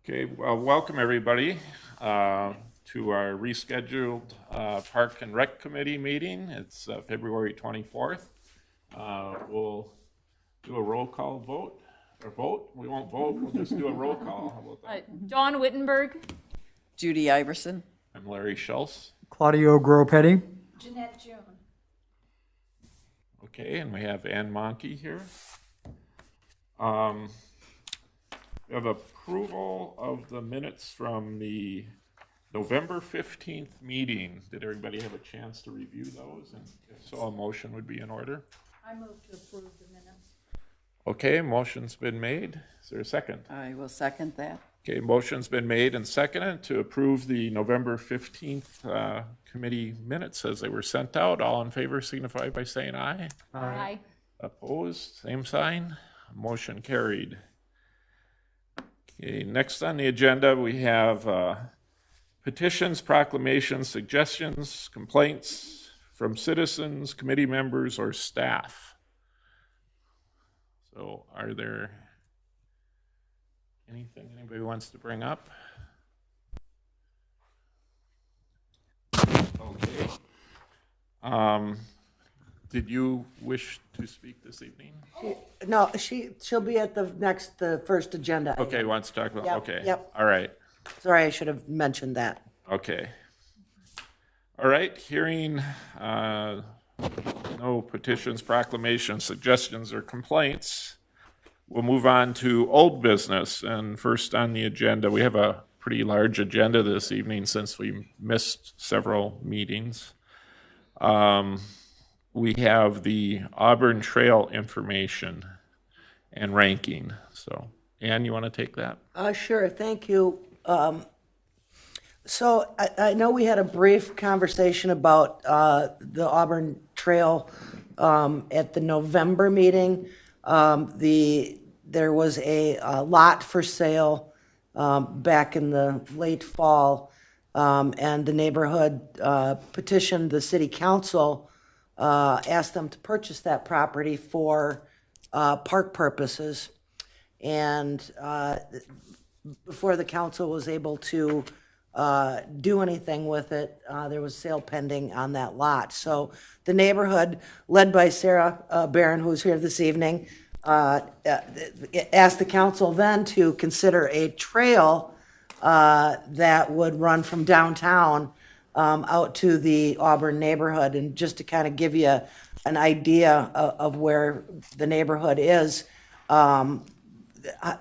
Okay, well, welcome everybody to our rescheduled Park and Rec Committee meeting. It's February 24th. We'll do a roll call vote. We won't vote, we'll just do a roll call. How about that? Dawn Wittenberg. Judy Iverson. I'm Larry Schultz. Claudio Groppetti. Jeanette June. Okay, and we have Ann Monkey here. We have approval of the minutes from the November 15th meeting. Did everybody have a chance to review those? And if so, a motion would be in order. I move to approve the minutes. Okay, motion's been made. Is there a second? I will second that. Okay, motion's been made and seconded to approve the November 15th committee minutes as they were sent out. All in favor signify by saying aye. Aye. Opposed, same sign. Motion carried. Okay, next on the agenda we have petitions, proclamations, suggestions, complaints from citizens, committee members, or staff. So are there anything anybody wants to bring up? Okay. Did you wish to speak this evening? No, she'll be at the first agenda. Okay, wants to talk about, Yep, okay. yep. All right, Sorry, I should have mentioned that. okay. All right, hearing no petitions, proclamations, suggestions, or complaints, we'll move on to old business. And first on the agenda, we have a pretty large agenda this evening since we missed several meetings. We have the Auburn Trail information and ranking. So, Ann, you want to take that? Sure, thank you. So I know we had a brief conversation about the Auburn Trail at the November meeting. There was a lot for sale back in the late fall, and the neighborhood petitioned the city council, asked them to purchase that property for park purposes. And before the council was able to do anything with it, there was sale pending on that lot. So the neighborhood, led by Sarah Barron, who's here this evening, asked the council then to consider a trail that would run from downtown out to the Auburn neighborhood. And just to kind of give you an idea of where the neighborhood is,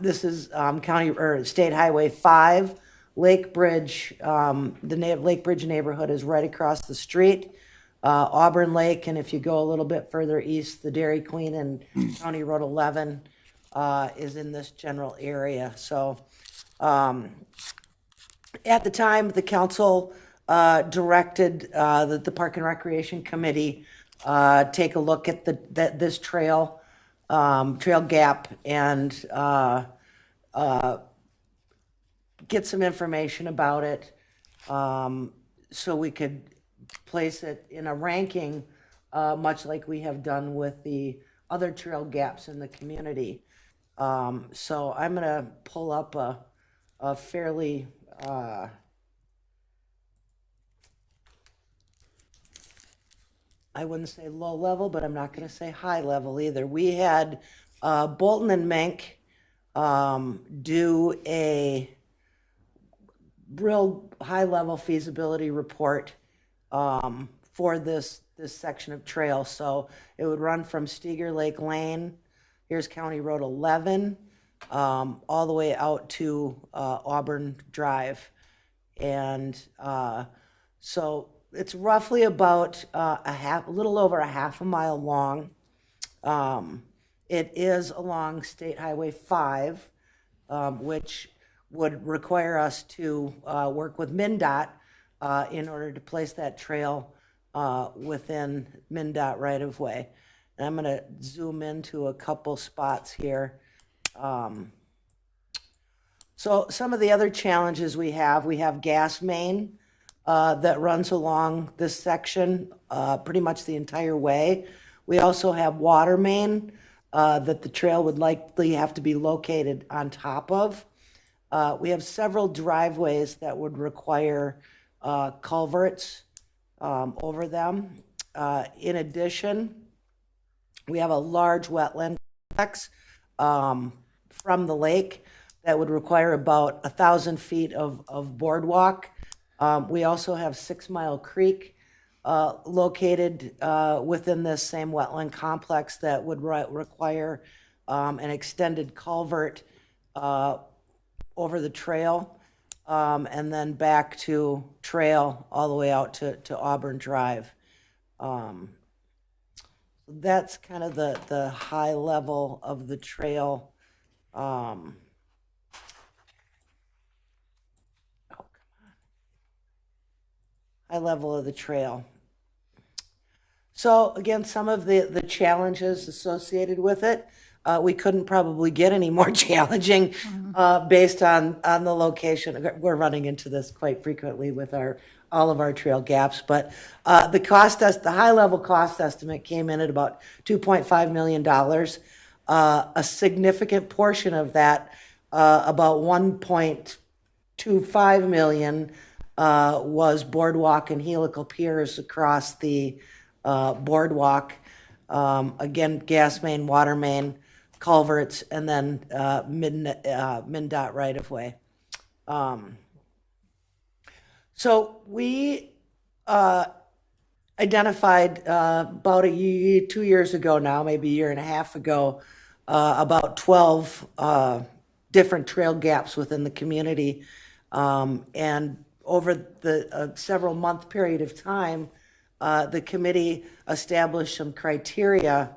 this is county or state highway 5, Lake Bridge. The Lake Bridge neighborhood is right across the street. Auburn Lake, and if you go a little bit further east, the Dairy Queen and County Road 11 is in this general area. So at the time, the council directed that the Park and Recreation Committee take a look at this trail gap and get some information about it, so we could place it in a ranking, much like we have done with the other trail gaps in the community. So I'm going to pull up a fairly I wouldn't say low level, but I'm not going to say high level either. We had Bolton and Mink do a real high level feasibility report for this section of trail. So it would run from Steger Lake Lane, here's County Road 11, all the way out to Auburn Drive. And so it's roughly about a little over a half a mile long. It is along State Highway 5, which would require us to work with MnDOT in order to place that trail within MnDOT right-of-way. And I'm going to zoom into a couple spots here. So some of the other challenges we have gas main that runs along this section pretty much the entire way. We also have water main that the trail would likely have to be located on top of. We have several driveways that would require culverts over them. In addition, we have a large wetland complex from the lake that would require about 1,000 feet of boardwalk. We also have 6 Mile Creek located within this same wetland complex that would require an extended culvert over the trail, and then back to trail all the way out to Auburn Drive. That's kind of the high level of the trail. High level of the trail. So again, some of the challenges associated with it, we couldn't probably get any more challenging based on the location. We're running into this quite frequently with all of our trail gaps, but the high level cost estimate came in at about $2.5 million. A significant portion of that, about $1.25 million, was boardwalk and helical piers across the boardwalk. Again, gas main, water main, culverts, and then MnDOT right of way. So we identified about 2 years ago now, maybe a year and a half ago, about 12 different trail gaps within the community. And over the several month period of time, the committee established some criteria,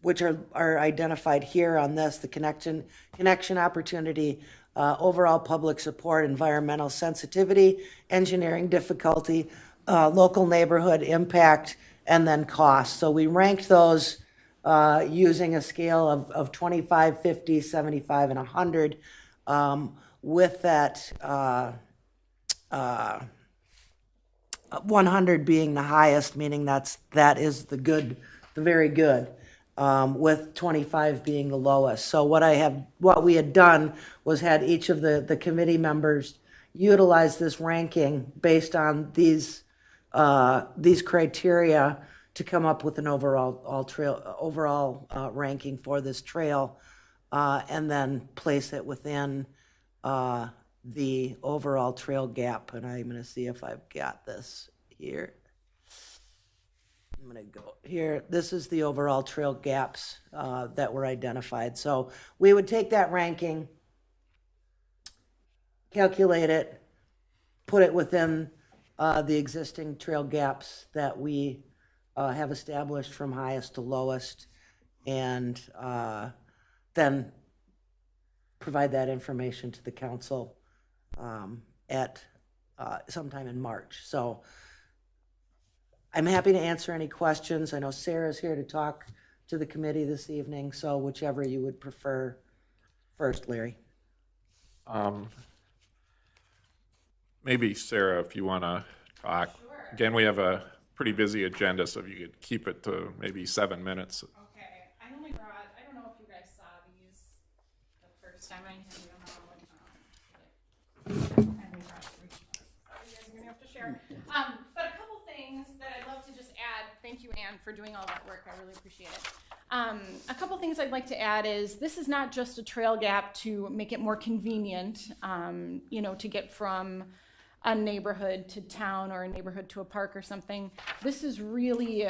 which are identified here on this: the connection opportunity, overall public support, environmental sensitivity, engineering difficulty, local neighborhood impact, and then cost. So we ranked those using a scale of 25, 50, 75, and 100, with that 100 being the highest, meaning that is the very good, with 25 being the lowest. So what we had done was had each of the committee members utilize this ranking based on these criteria to come up with an overall ranking for this trail, and then place it within the overall trail gap. And I'm going to see if I've got this here. I'm going to go here. This is the overall trail gaps that were identified. So we would take that ranking, calculate it, put it within the existing trail gaps that we have established from highest to lowest, and then provide that information to the council at sometime in March. So I'm happy to answer any questions. I know Sarah's here to talk to the committee this evening, so whichever you would prefer first, Larry. Maybe Sarah, if you want to talk. Sure. Again, we have a pretty busy agenda, so if you could keep it to maybe 7 minutes. Okay, I only brought, I don't know if you guys saw these the first time I handed them out. I only brought 3. So you guys are gonna have to share. But a couple things that I'd love to just add. Thank you, Anne, for doing all that work. I really appreciate it. A couple things I'd like to add is this is not just a trail gap to make it more convenient, to get from a neighborhood to town or a neighborhood to a park or something. This is really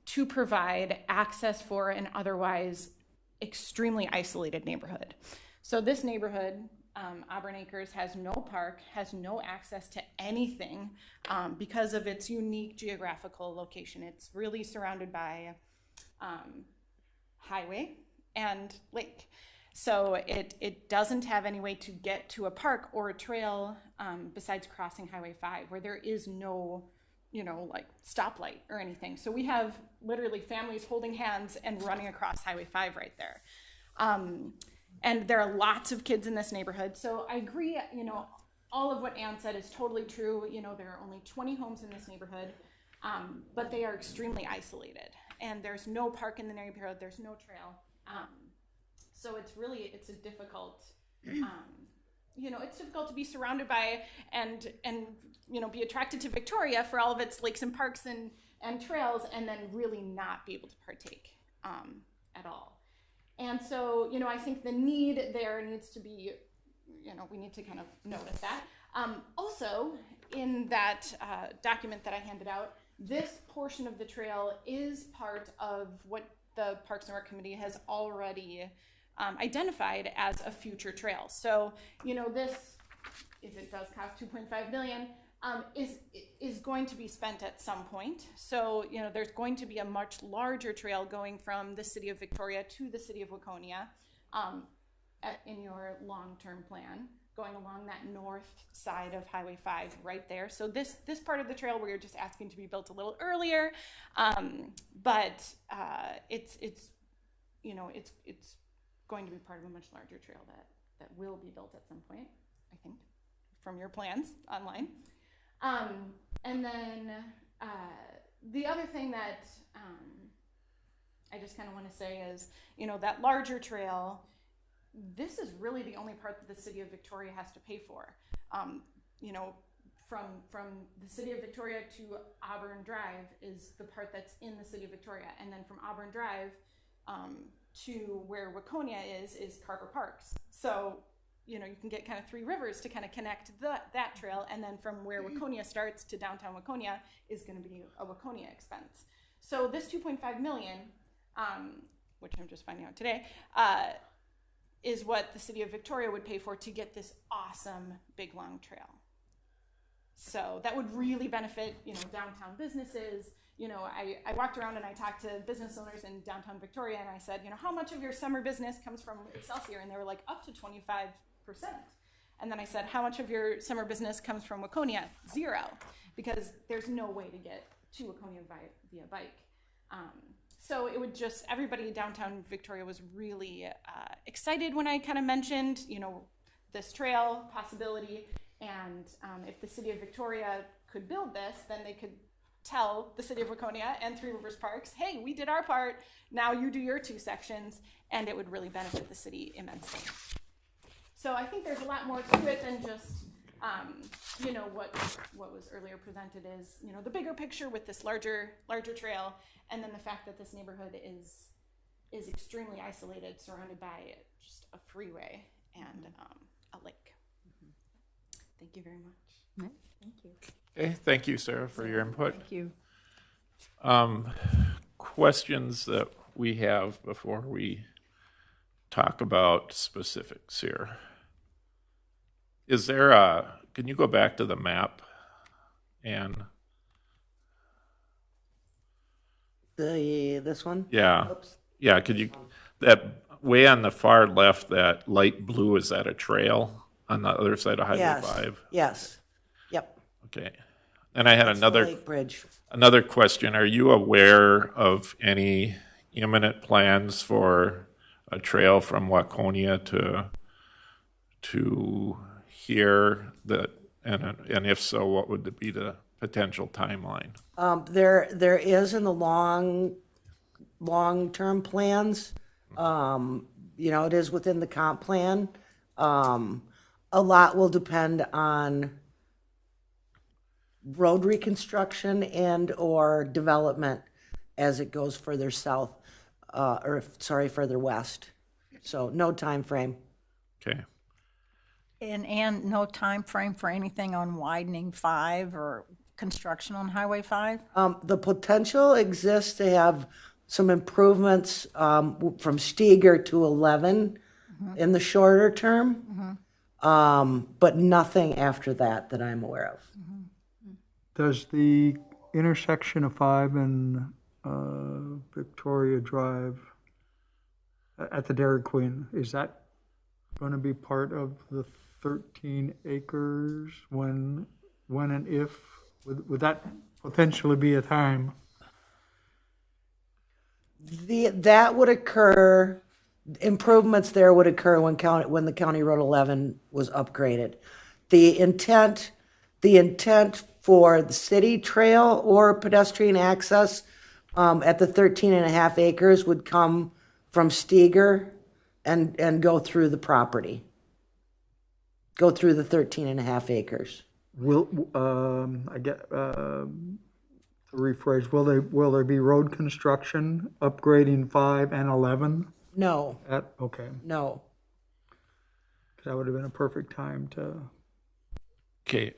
to provide access for an otherwise extremely isolated neighborhood. So this neighborhood, Auburn Acres, has no park, has no access to anything because of its unique geographical location. It's really surrounded by highway and lake. So it doesn't have any way to get to a park or a trail besides crossing Highway 5, where there is no, like stoplight or anything. So we have literally families holding hands and running across Highway 5 right there. And there are lots of kids in this neighborhood. So I agree, all of what Ann said is totally true. There are only 20 homes in this neighborhood, but they are extremely isolated. And there's no park in the neighborhood, there's no trail. So it's a difficult, it's difficult to be surrounded by and be attracted to Victoria for all of its lakes and parks and trails, and then really not be able to partake at all. And so, I think the need there needs to be, we need to kind of notice that. Also, in that document that I handed out, this portion of the trail is part of what the Parks and Rec Committee has already identified as a future trail. So, this, if it does cost $2.5 million, is going to be spent at some point. So, there's going to be a much larger trail going from the city of Victoria to the city of Waconia in your long-term plan, going along that north side of Highway 5 right there. So this part of the trail we're just asking to be built a little earlier, but it's going to be part of a much larger trail that will be built at some point, I think, from your plans online. And then the other thing that I just kind of want to say is, that larger trail, this is really the only part that the city of Victoria has to pay for. From the city of Victoria to Auburn Drive is the part that's in the city of Victoria, and then from Auburn Drive to where Waconia is Carver Parks. So you can get kind of three rivers to kind of connect that trail, and then from where Waconia starts to downtown Waconia is going to be a Waconia expense. So this $2.5 million, which I'm just finding out today, is what the city of Victoria would pay for to get this awesome big long trail. So that would really benefit, downtown businesses. I walked around and I talked to business owners in downtown Victoria, and I said, how much of your summer business comes from Excelsior? And they were like, up to 25%. And then I said, how much of your summer business comes from Waconia? 0, because there's no way to get to Waconia via bike. So it would just, everybody downtown Victoria was really excited when I kind of mentioned, this trail possibility. And if the city of Victoria could build this, then they could tell the city of Waconia and Three Rivers Parks, hey, we did our part, now you do your 2 sections, and it would really benefit the city immensely. So I think there's a lot more to it than just, what was earlier presented is, the bigger picture with this larger trail, and then the fact that this neighborhood is extremely isolated, surrounded by just a freeway and a lake. Thank you very much. Thank you. Okay, thank you, Sarah, for your input. Thank you. Questions that we have before we talk about specifics here. Is there can you go back to the map and This one? yeah. Oops. Yeah, could you, that way on the far left, that light blue, is that a trail on the other side of Highway Yes. 5? Yes. Yep. Okay. And I had That's the another Lake Bridge. question. Are you aware of any imminent plans for a trail from Waconia to here, that, and if so, what would be the potential timeline? There is in the long-term plans. It is within the comp plan. A lot will depend on road reconstruction and or development as it goes further south, further west. So no time frame. Okay. And no time frame for anything on widening 5 or construction on Highway 5? The potential exists to have some improvements from Steger to 11 in the shorter term, but nothing after that I'm aware of. Does the intersection of 5 and Victoria Drive at the Dairy Queen, is that going to be part of the 13 acres when and if? Would that potentially be a time? That would occur, improvements there would occur when the County Road 11 was upgraded. The intent for the city trail or pedestrian access at the 13.5 acres would come from Steger and go through the property. Go through the 13.5 acres. Will, to rephrase, will there be road construction upgrading 5 and 11? No, Okay, no. that would have been a perfect time to, Okay,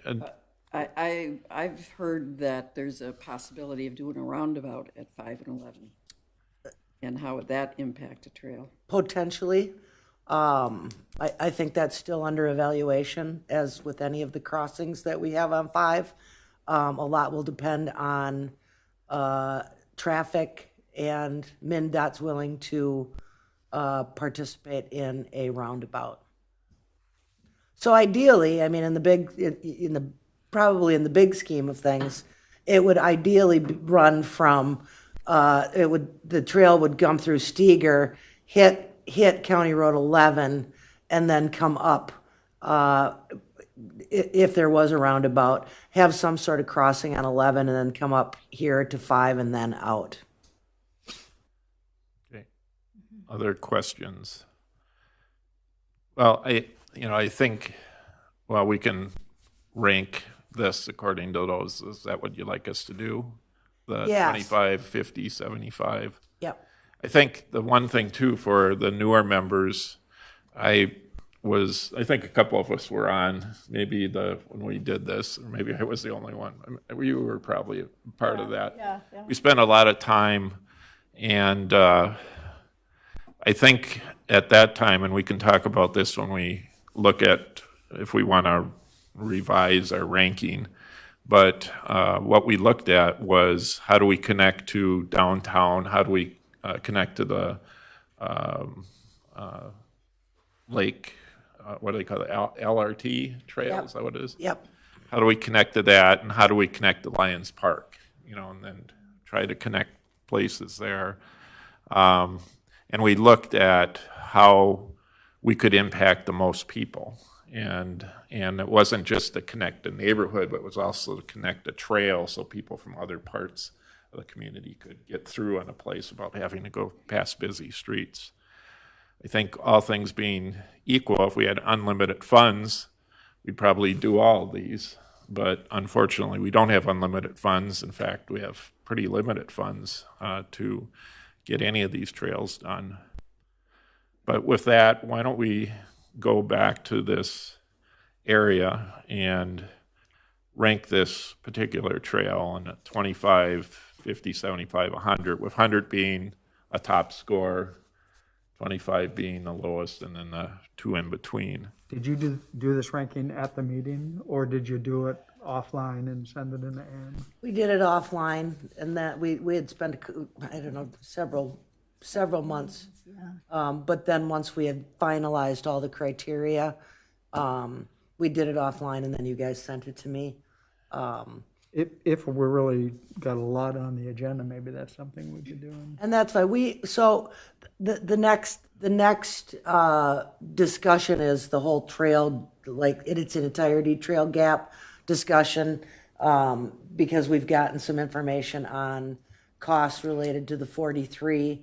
I've heard that there's a possibility of doing a roundabout at 5 and 11. And how would that impact a trail? Potentially. I think that's still under evaluation, as with any of the crossings that we have on 5. A lot will depend on traffic, and MnDOT's willing to participate in a roundabout. So ideally, I mean, probably in the big scheme of things, it would ideally run from, the trail would come through Steger, hit County Road 11, and then come up, if there was a roundabout, have some sort of crossing on 11, and then come up here to 5 and then out. okay. Other questions? Well, I think, well, we can rank this according to those. Is that what you'd like us to do? The Yes. 25, 50, 75? Yep. I think the one thing too for the newer members, I think a couple of us were on maybe when we did this, or maybe I was the only one. You were probably a part of that. Yeah. We spent a lot of time, and I think at that time, and we can talk about this when we look at if we want to revise our ranking, but what we looked at was how do we connect to downtown, how do we connect to the lake, what do they call it, LRT trail, Yep. is that what it is? Yep. How do we connect to that, and how do we connect to Lions Park, and then try to connect places there. And we looked at how we could impact the most people. And it wasn't just to connect the neighborhood, but it was also to connect a trail so people from other parts of the community could get through on a place without having to go past busy streets. I think all things being equal, if we had unlimited funds, we'd probably do all these. But unfortunately, we don't have unlimited funds. In fact, we have pretty limited funds to get any of these trails done. But with that, why don't we go back to this area and rank this particular trail in 25, 50, 75, 100, with 100 being a top score, 25 being the lowest, and then the 2 in between. did you do this ranking at the meeting, or did you do it offline and send it in to Ann? We did it offline, and that we had spent, I don't know, several months. But then once we had finalized all the criteria, we did it offline, and then you guys sent it to me. If we really got a lot on the agenda, maybe that's something we could do. And that's why so the next discussion is the whole trail, like in its entirety, trail gap discussion, because we've gotten some information on costs related to the 43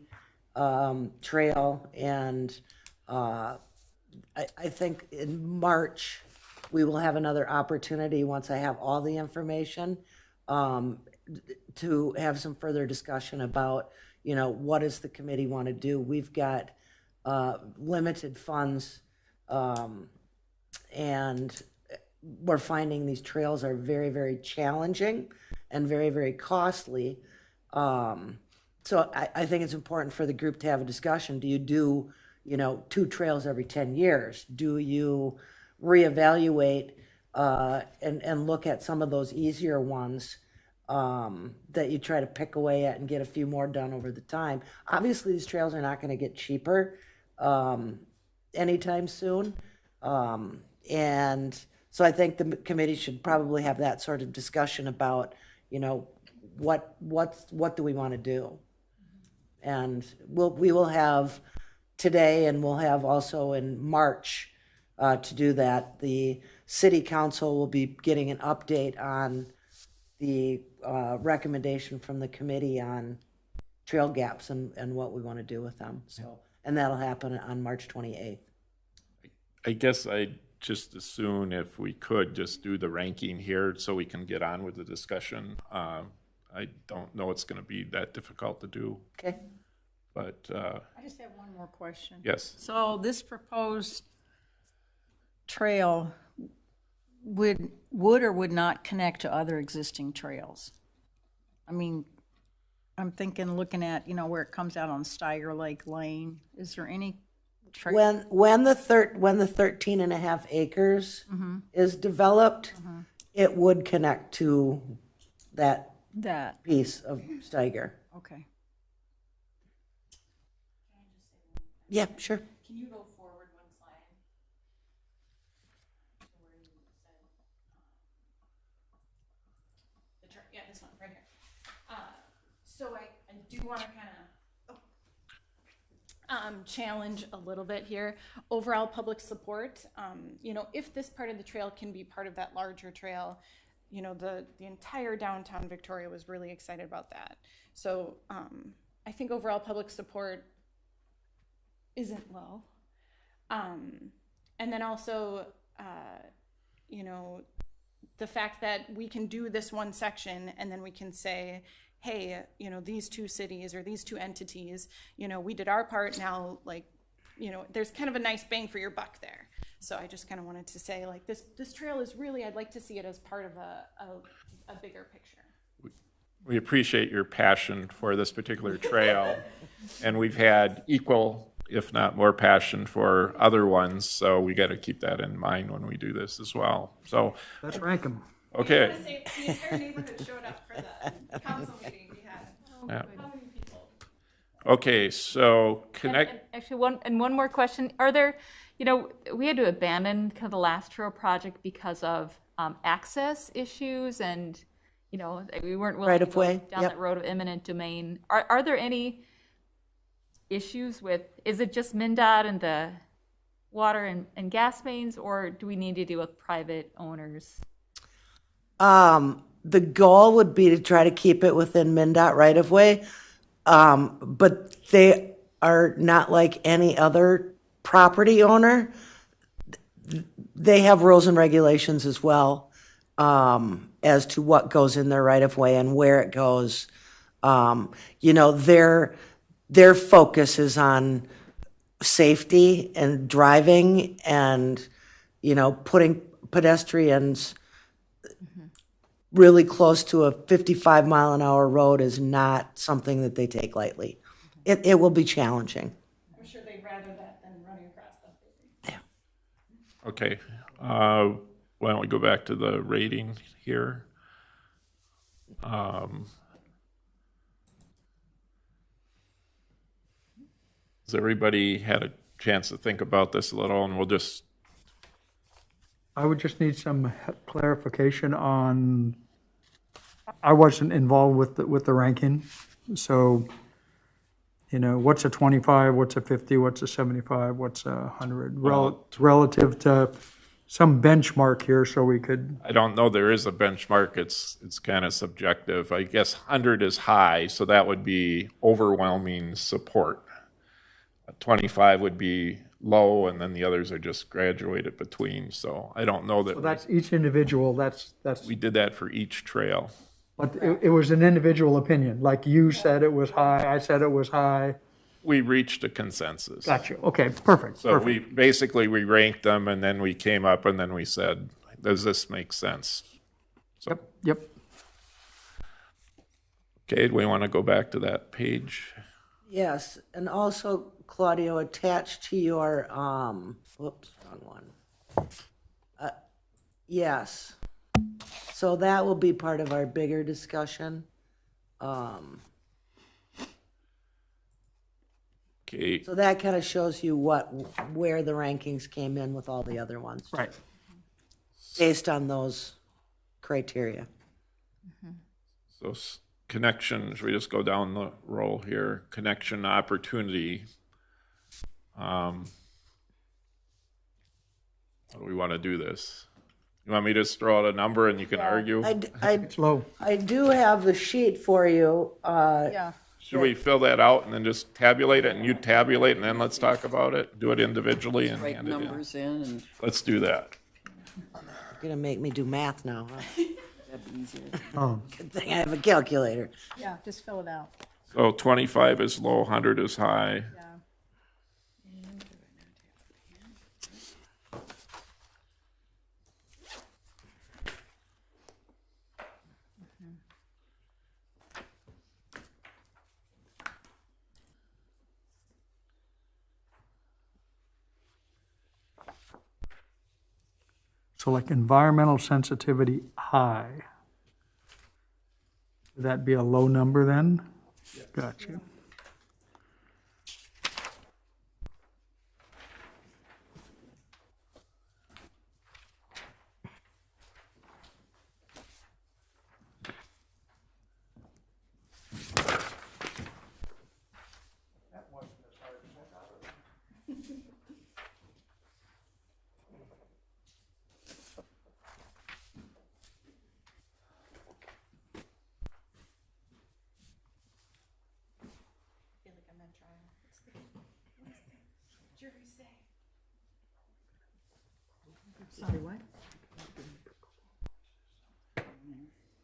trail, and I think in March we will have another opportunity, once I have all the information, to have some further discussion about, what does the committee want to do? We've got limited funds, and we're finding these trails are very, very challenging and very, very costly. So I think it's important for the group to have a discussion. Do you do, 2 trails every 10 years? Do you reevaluate and look at some of those easier ones that you try to pick away at and get a few more done over the time? Obviously, these trails are not going to get cheaper anytime soon. And so I think the committee should probably have that sort of discussion about, what do we want to do? And we will have today, and we'll have also in March to do that. The city council will be getting an update on the recommendation from the committee on trail gaps and what we want to do with them. So and that'll happen on March 28th. I guess I'd just as soon if we could just do the ranking here so we can get on with the discussion. I don't know it's going to be that difficult to do, Okay? but I just have one more question. yes. So this proposed trail would or would not connect to other existing trails? I mean, I'm thinking, looking at, where it comes out on Steiger Lake Lane, is there any trail? When the 13 and a half acres is developed, it would connect to that That, piece of Steiger. okay. Yeah, sure. Can you go forward one slide? To where you said, yeah, this one, right here. So I do want to kind of challenge a little bit here. Overall public support, if this part of the trail can be part of that larger trail, the entire downtown Victoria was really excited about that. So I think overall public support isn't low. And then also, the fact that we can do this one section and then we can say, hey, these two cities or these two entities, we did our part, now, there's kind of a nice bang for your buck there. So I just kind of wanted to say, this trail is really, I'd like to see it as part of a bigger picture. We appreciate your passion for this particular trail, and we've had equal, if not more, passion for other ones, so we got to keep that in mind when we do this as well. So, Let's rank them. okay. I want to say the entire neighborhood showed up for the council meeting we had. Yeah. How many people? Okay, so And actually, one more question. Are there, we had to abandon kind of the last trail project because of access issues and, we weren't willing Right to of go way, down yep. that road of eminent domain. Are there any issues with, is it just MnDOT and the water and gas mains, or do we need to deal with private owners? The goal would be to try to keep it within MnDOT right of way, but they are not like any other property owner. They have rules and regulations as well, as to what goes in their right of way and where it goes. Their focus is on safety and driving and, putting pedestrians really close to a 55-mile-an-hour road is not something that they take lightly. It will be challenging. I'm sure they'd rather that than running across them. okay, why don't we go back to the rating here? Has everybody had a chance to think about this a little, and we'll just, I would just need some clarification on, I wasn't involved with the ranking, so, what's a 25, what's a 50, what's a 75, what's a 100, relative to some benchmark here, so we could, I don't know there is a benchmark, it's kind of subjective. I guess 100 is high, so that would be overwhelming support. 25 would be low, and then the others are just graduated between, so I don't know that. so that's each individual, that's, We did that for each trail. but it was an individual opinion, like you said it was high, I said it was high. We reached a consensus. Got you, okay, perfect, So perfect. we ranked them, and then we came up, and then we said, does this make sense? So, Yep. okay, do we want to go back to that page? Yes, and also, Claudio, attached to your, whoops, wrong one. Yes. So that will be part of our bigger discussion. Okay, So that kind of shows you where the rankings came in with all the other ones. Right. Based on those criteria. so connections, we just go down the roll here. Connection opportunity. How do we want to do this? You want me to just throw out a number and you can argue? I It's low. do have the sheet for you. Yeah. Should we fill that out and then just tabulate it, and you tabulate, and then let's talk about it? Do it individually and Write hand it in? numbers in, and Let's do that. You're gonna make me do math now, huh? that'd be easier. Oh, Good thing I have a calculator. Yeah, just fill it out. So 25 is low, 100 is high. Yeah. so like environmental sensitivity high. Would that be a low number then? Gotcha. Sorry, what?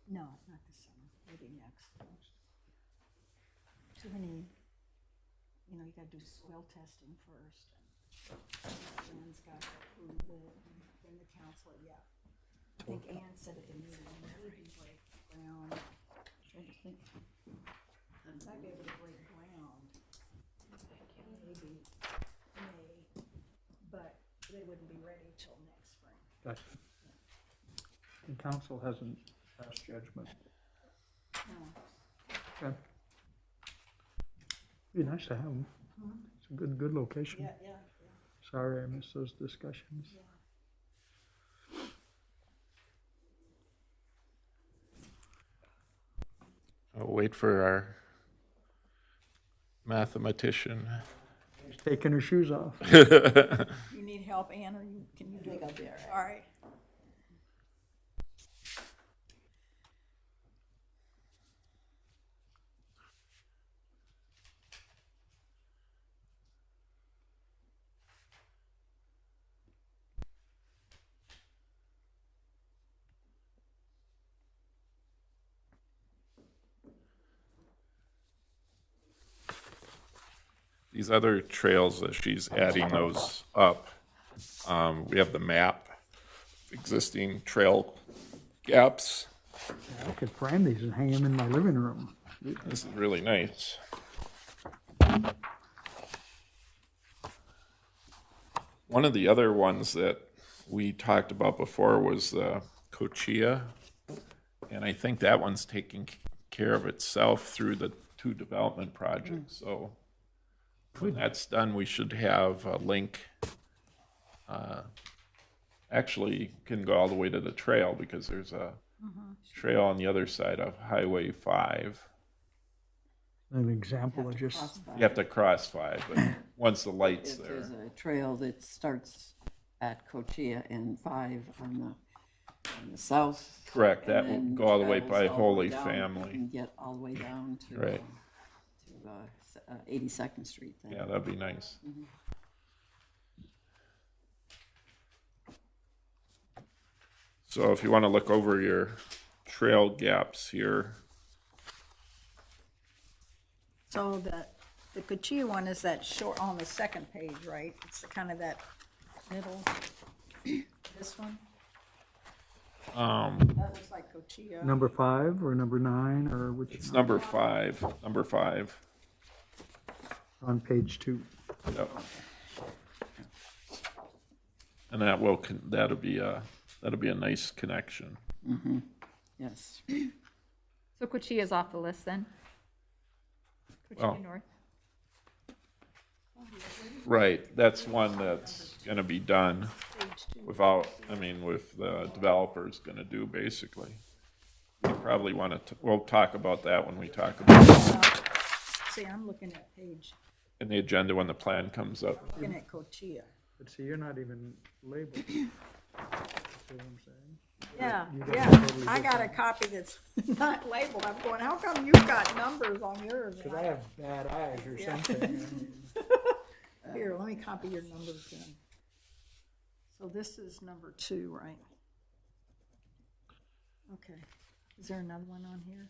No, not this summer, maybe next. Too many, you know, you gotta do soil testing first. Ann's got to approve it, and then the council, yeah. I think Ann said at the meeting, maybe break ground. Trying to think. Might be able to break ground. Maybe May, but they wouldn't be ready till next spring. Gotcha. And council hasn't passed judgment. No. Okay. Be nice to have them. It's a good location. Yeah, yeah, Sorry I missed those discussions. I'll wait for our mathematician. She's taking her shoes off. You need help, Ann, or can you do it? All right. These other trails that she's adding those up, we have the map, existing trail gaps. I could frame these and hang them in my living room. This is really nice. One of the other ones that we talked about before was the Cochia, and I think that one's taking care of itself through the 2 development projects, so when that's done, we should have a link. Actually, can go all the way to the trail because there's a trail on the other side of Highway 5. An example of just, You have to cross 5, but once the light's there. There's a trail that starts at Cochia and 5 on the south. Correct, that and will then go all the way travels by all the Holy down Family. And get all the way down to, Right. 82nd Street then. Yeah, that'd be nice. So if you want to look over your trail gaps here, So the Cochia one is that short, on the second page, right? It's kind of that middle, this one? That looks like Cochia. number 5 or number 9 or which? it's number 5, On page 2. Yep. And that'll be a nice connection. Yes. So Cochia is off the list then? Well- Cochia North? Right, that's one that's gonna be done with the developer's gonna do basically. You probably want to, we'll talk about that when we talk about See, I'm looking at page, in the agenda when the plan comes up. looking at Cochia. But see, you're not even labeled. see what I'm saying? Yeah, You got yeah. totally I got a different- copy that's not labeled. I'm going, how come you've got numbers on yours? Cause I have bad eyes or something. I mean, Here, let me copy your numbers then. So this is number 2, right? Okay. Is there another one on here?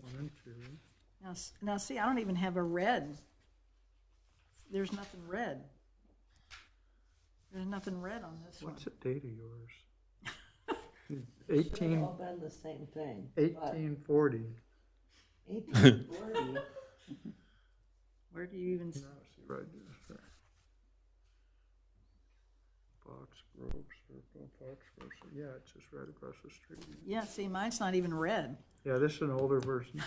1 and 2. Now see, I don't even have a red. There's nothing red. There's nothing red on this one. What's the date of yours? 18, All been the same thing. 1840. 1840. Where do you even, No, see right there. Foxgrove Circle, Foxgrove, yeah, it's just right across the street. yeah, see, mine's not even red. Yeah, this is an older version.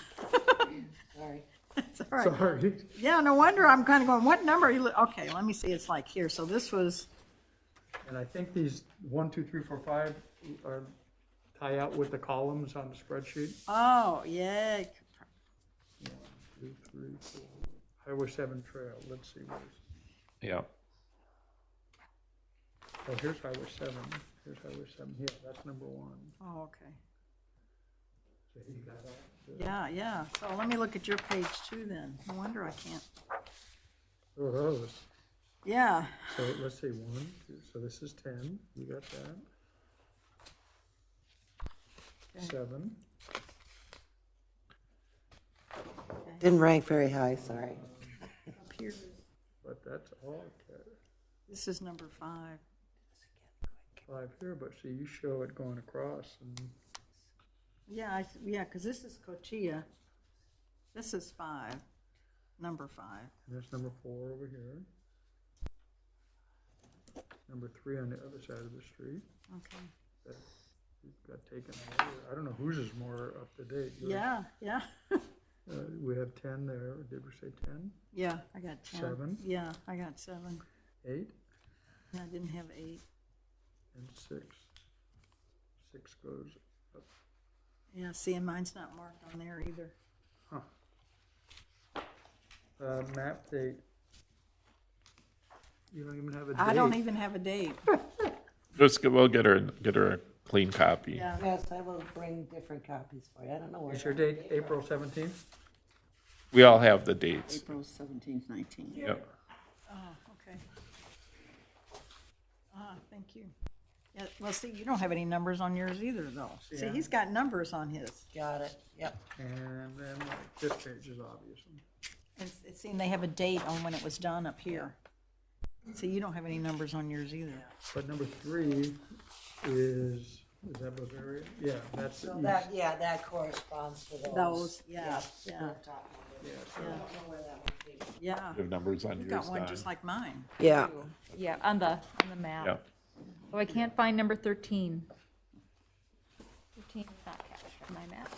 Sorry. It's all right. Sorry. Yeah, no wonder I'm kind of going, what number are you, okay, let me see, it's like here. So this was, And I think these 1, 2, 3, 4, 5 are tie out with the columns on the spreadsheet. oh, yeah. 1, 2, 3, 4. Highway 7 trail, let's see what is. Yeah. Oh, here's Highway 7. Here's Highway 7 here. That's number 1. Oh, okay. So you got all. Yeah, yeah. So let me look at your page 2 then. No wonder I can't. Oh, those. Yeah. So let's see, 1, 2. So this is 10. You got that. Okay. 7. Didn't rank very high, sorry. Up here, But that's all. this is number 5. 5 here, but see, you show it going across, and Yeah, yeah, because this is Cochilla. This is 5, number 5. there's number 4 over here. Number 3 on the other side of the street. Okay. That got taken over. I don't know whose is more up to date. Yours? Yeah, yeah. We have 10 there. Did we say 10? Yeah, I got 10. 7? Yeah, I got 7. 8 Yeah, I didn't have 8. and 6. 6 goes up. Yeah, see, and mine's not marked on there either. Map date. You don't even have a date. I don't even have a date. We'll get her a clean copy. Yeah. Yes, I will bring different copies for you. I don't know where. Is your date April 17th? We all have the dates. April 17th, 19th. Yep. Oh, okay. Thank you. Yeah, well, see, you don't have any numbers on yours either, though. See, Yeah. he's got numbers on his. Got it, yep. And then like, this page is obvious. And see, and they have a date on when it was done up here. See, you don't have any numbers on yours either. But number 3 is that Bavaria? Yeah, that's the So east. that, yeah, that corresponds to those. Those, yeah, yeah, the top numbers. Yeah, so I don't know where that would be. yeah. You have numbers on You've yours, got one Don? just like mine. Yeah. Yeah, on the map. Yeah. Oh, I can't find number 13. 13 is not captured on my map.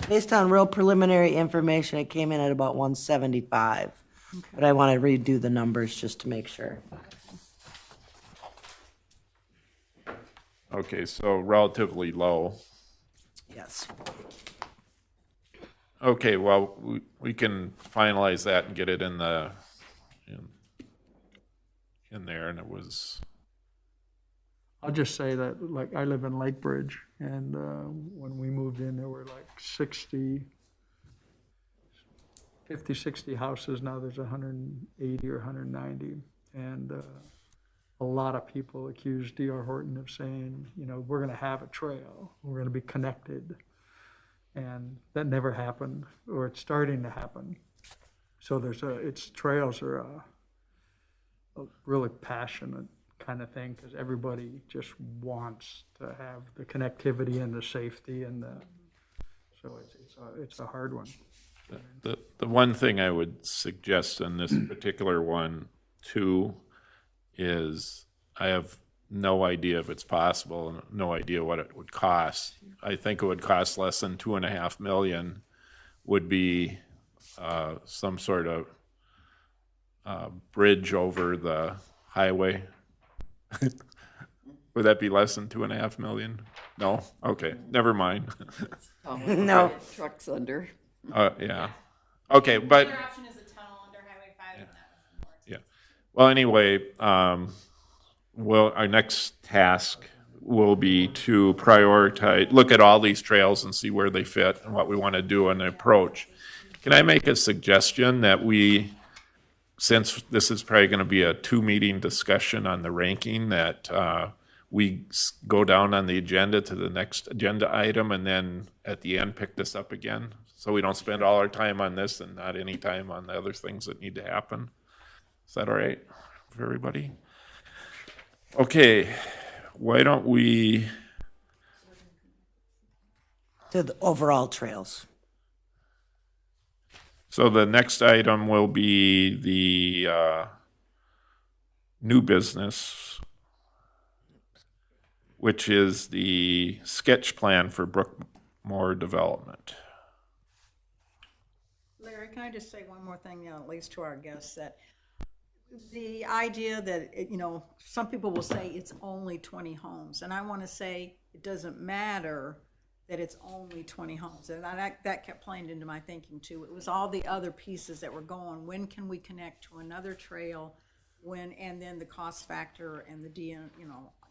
Based on real preliminary information, it came in at about 175. But I want to redo the numbers just to make sure. Okay, so relatively low. Yes. Okay, well, we can finalize that and get it in there, and it was, I'll just say that, like, I live in Lake Bridge, and when we moved in, there were like 50, 60 houses. Now there's 180 or 190. And a lot of people accuse D.R. Horton of saying, you know, we're going to have a trail, we're going to be connected. And that never happened, or it's starting to happen. So trails are a really passionate kind of thing, because everybody just wants to have the connectivity and the safety and so it's a hard one. the one thing I would suggest in this particular one, too, is I have no idea if it's possible and no idea what it would cost. I think it would cost less than $2.5 million, would be some sort of bridge over the highway. Would that be less than $2.5 million? No? Okay, never mind. No. Trucks under. Yeah. Okay, but, The other option is a tunnel under Highway 5, and that was more expensive. yeah. Well, anyway, well, our next task will be to prioritize, look at all these trails and see where they fit and what we want to do and the approach. Can I make a suggestion that we, since this is probably going to be a 2-meeting discussion on the ranking, that we go down on the agenda to the next agenda item and then at the end pick this up again? So we don't spend all our time on this and not any time on the other things that need to happen. Is that all right for everybody? Okay, why don't we, To the overall trails. so the next item will be the new business, which is the sketch plan for Brookmore development. Larry, can I just say one more thing, at least to our guests, that the idea that, some people will say it's only 20 homes, and I want to say it doesn't matter that it's only 20 homes. And that kept playing into my thinking too. It was all the other pieces that were going. When can we connect to another trail? And then the cost factor and the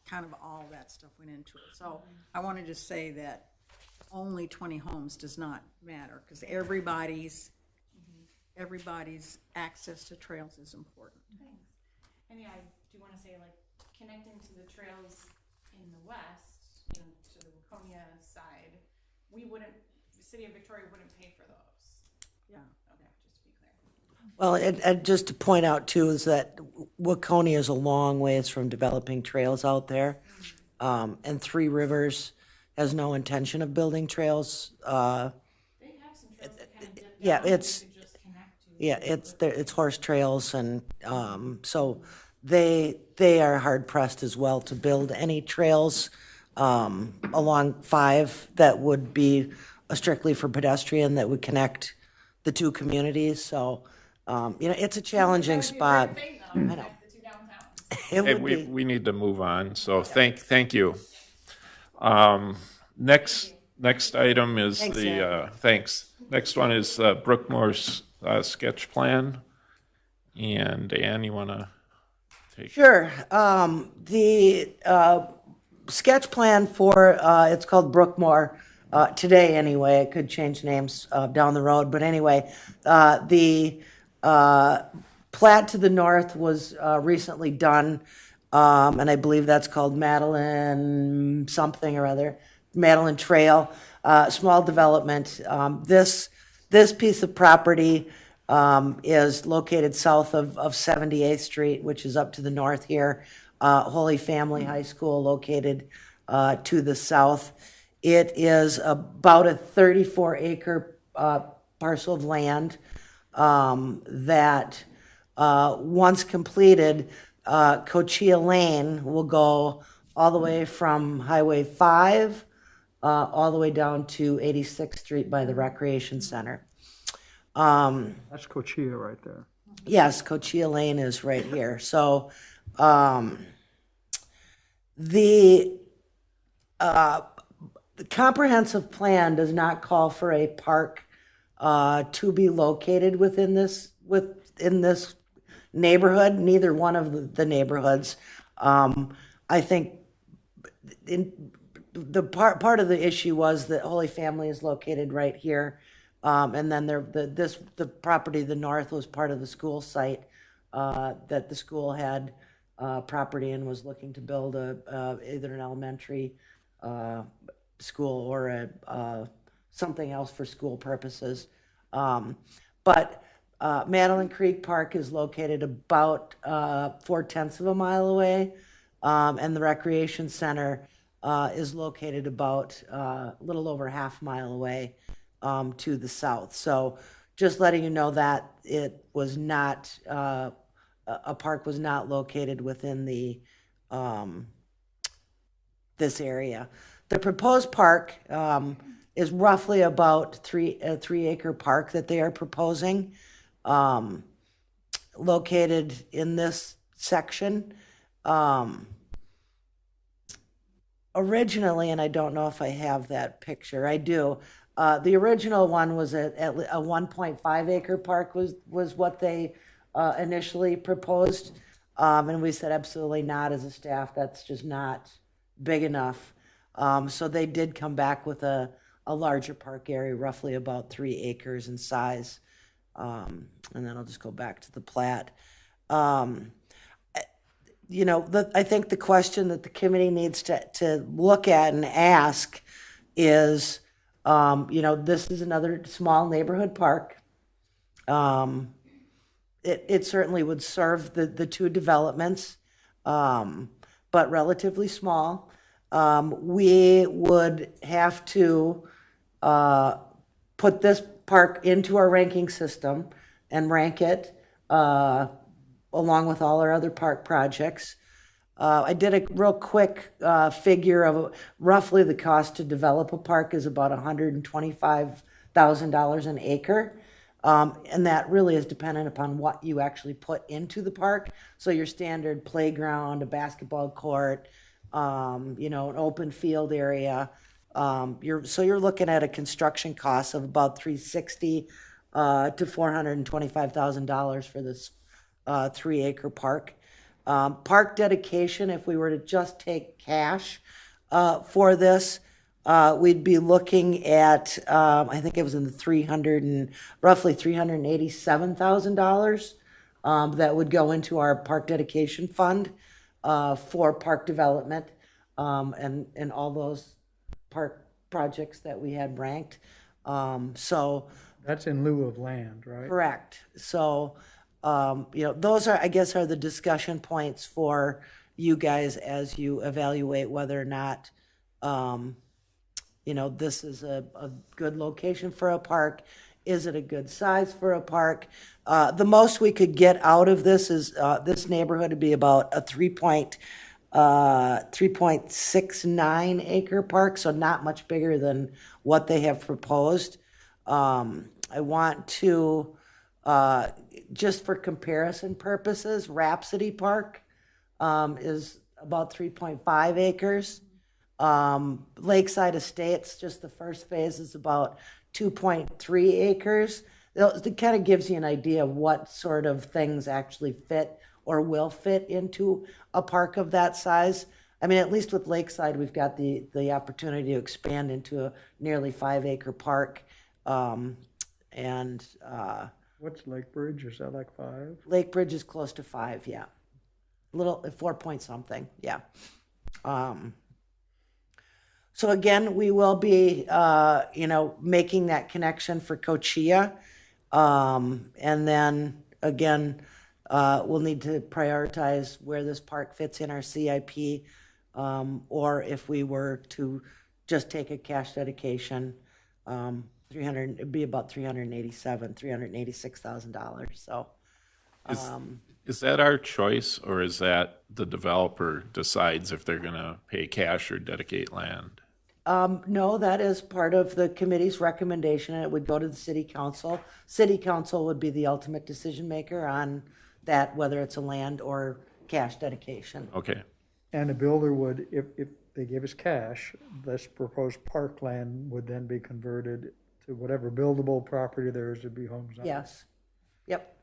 kind of all that stuff went into it. So I want to just say that only 20 homes does not matter, because everybody's access to trails is important. And yeah, I do want to say, like, connecting to the trails in the west, to the Waconia side, the city of Victoria wouldn't pay for those. Yeah. Okay, just to be clear. Well, and just to point out too, is that Waconia is a long ways from developing trails out there. And Three Rivers has no intention of building trails. They have some trails that kind of dip Yeah, down it's- that you could just connect to. Yeah, it's horse trails, and so they are hard pressed as well to build any trails along 5 that would be strictly for pedestrian, that would connect the 2 communities. So it's a challenging spot. I know. The two downtowns. It Hey, would be. we need to move on, so thank you. Next item is Thanks, thanks. Next one is Brookmore's sketch plan. And Dan, you want to take? Sure. The sketch plan for, it's called Brookmore, today anyway. It could change names down the road. But anyway, the plat to the north was recently done. And I believe that's called Madeline something or other, Madeline Trail, small development. This piece of property is located south of 78th Street, which is up to the north here. Holy Family High School located to the south. It is about a 34-acre parcel of land that, once completed, Cochia Lane will go all the way from Highway 5 all the way down to 86th Street by the Recreation Center. That's Cochia right there. Yes, Cochia Lane is right here. So the comprehensive plan does not call for a park to be located within this neighborhood, neither one of the neighborhoods. I think the part of the issue was that Holy Family is located right here. And then the property to the north was part of the school site that the school had property and was looking to build either an elementary school or something else for school purposes. But Madeline Creek Park is located about 0.4 of a mile away, and the Recreation Center is located about a little over half a mile away to the south. So just letting you know that it was not, a park was not located within this area. The proposed park is roughly about a 3-acre park that they are proposing, located in this section. Originally, and I don't know if I have that picture, I do. The original one was a 1.5-acre park was what they initially proposed. And we said absolutely not as a staff. That's just not big enough. So they did come back with a larger park area, roughly about 3 acres in size. And then I'll just go back to the plat. I think the question that the committee needs to look at and ask is, this is another small neighborhood park. It certainly would serve the 2 developments, but relatively small. We would have to put this park into our ranking system and rank it along with all our other park projects. I did a real quick figure of roughly the cost to develop a park is about $125,000 an acre. And that really is dependent upon what you actually put into the park. So your standard playground, a basketball court, an open field area. You're looking at a construction cost of about $360,000 to $425,000 for this 3-acre park. Park dedication, if we were to just take cash for this, we'd be looking at, I think it was in the roughly $387,000 that would go into our park dedication fund for park development and all those park projects that we had ranked. So That's in lieu of land, right? correct. So, those are the discussion points for you guys as you evaluate whether or not, this is a good location for a park. Is it a good size for a park? The most we could get out of this is this neighborhood would be about a 3.69 acre park, so not much bigger than what they have proposed. I want to, just for comparison purposes, Rhapsody Park is about 3.5 acres. Lakeside Estates, just the first phase, is about 2.3 acres. It kind of gives you an idea of what sort of things actually fit or will fit into a park of that size. I mean, at least with Lakeside, we've got the opportunity to expand into a nearly 5-acre park. What's Lake Bridge? Is that like 5? Lake Bridge is close to 5, yeah. Little 4 point something, yeah. So again, we will be, making that connection for Cochia. And then again, we'll need to prioritize where this park fits in our CIP, or if we were to just take a cash dedication, it'd be about $386,000. So, Is that our choice, or is that the developer decides if they're gonna pay cash or dedicate land? no, that is part of the committee's recommendation, and it would go to the city council. City council would be the ultimate decision maker on that, whether it's a land or cash dedication. Okay, And the builder would, if they give us cash, this proposed parkland would then be converted to whatever buildable property there is to be homes on. Yes. Yep.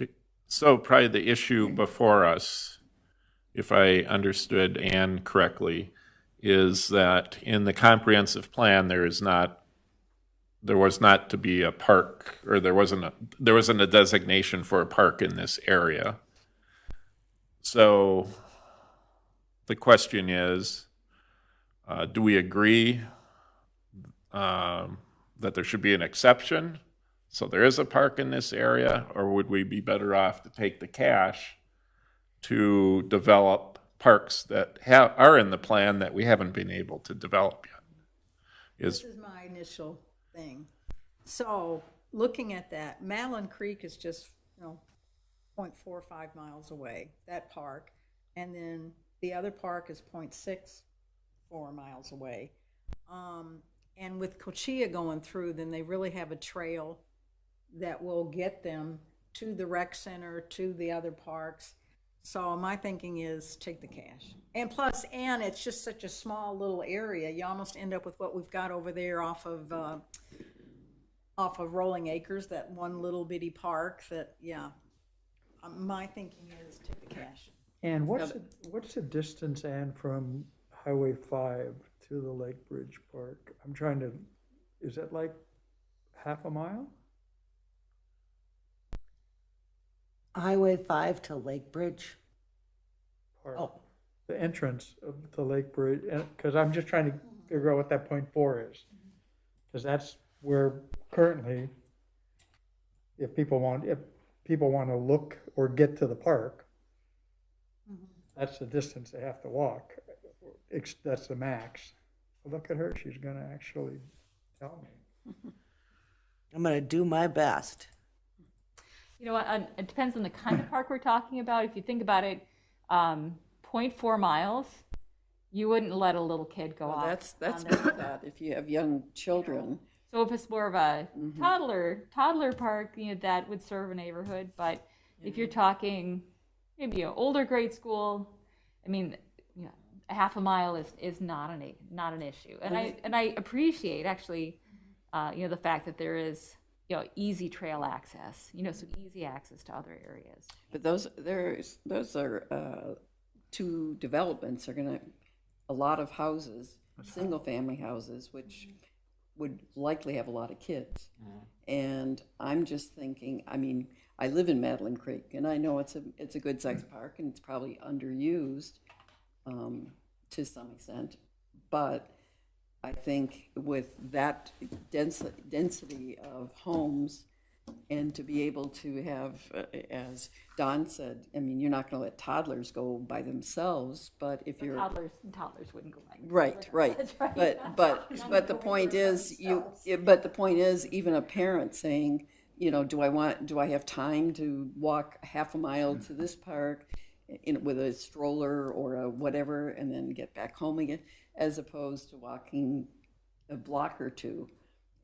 okay. So probably the issue before us, if I understood Ann correctly, is that in the comprehensive plan, there was not to be a park, or there wasn't a designation for a park in this area. So the question is, do we agree that there should be an exception? So there is a park in this area, or would we be better off to take the cash to develop parks that are in the plan that we haven't been able to develop yet? This is my initial thing. So, looking at that, Madeline Creek is just, 0.45 miles away, that park. And then the other park is 0.64 miles away. And with Cochia going through, then they really have a trail that will get them to the rec center, to the other parks. So my thinking is take the cash. And plus, it's just such a small little area. You almost end up with what we've got over there off of Rolling Acres, that one little bitty park that, yeah. my thinking is take the cash. And what's the distance, Ann, from Highway 5 to the Lake Bridge Park? I'm trying to, is it like half a mile? Highway 5 to Lake Bridge. Park? Oh, The entrance of the Lake Bridge, because I'm just trying to figure out what that point 4 is. Because that's where currently, if people want to look or get to the park, that's the distance they have to walk. That's the max. Look at her, she's gonna actually tell me. I'm going to do my best. You know what, it depends on the kind of park we're talking about. If you think about it, 0.4 miles, you wouldn't let a little kid go Well, off. that's on their- my thought, if you have young children. So if it's more of a toddler park, you know, that would serve a neighborhood. But if you're talking maybe an older grade school, I mean, you know, a half a mile is not an issue. And I appreciate actually, you know, the fact that there is, you know, easy trail access, you know, so easy access to other areas. But those are two developments are gonna, a lot of houses, single-family houses, which would likely have a lot of kids. And I'm just thinking, I mean, I live in Madeline Creek, and I know it's a good sized park, and it's probably underused to some extent. But I think with that density of homes, and to be able to have, as Don said, I mean, you're not going to let toddlers go by themselves, but if you're Toddlers wouldn't go by. right. That's right. But the point is, the point is, even a parent saying, you know, do I have time to walk half a mile to this park with a stroller or a whatever, and then get back home again, as opposed to walking a block or two,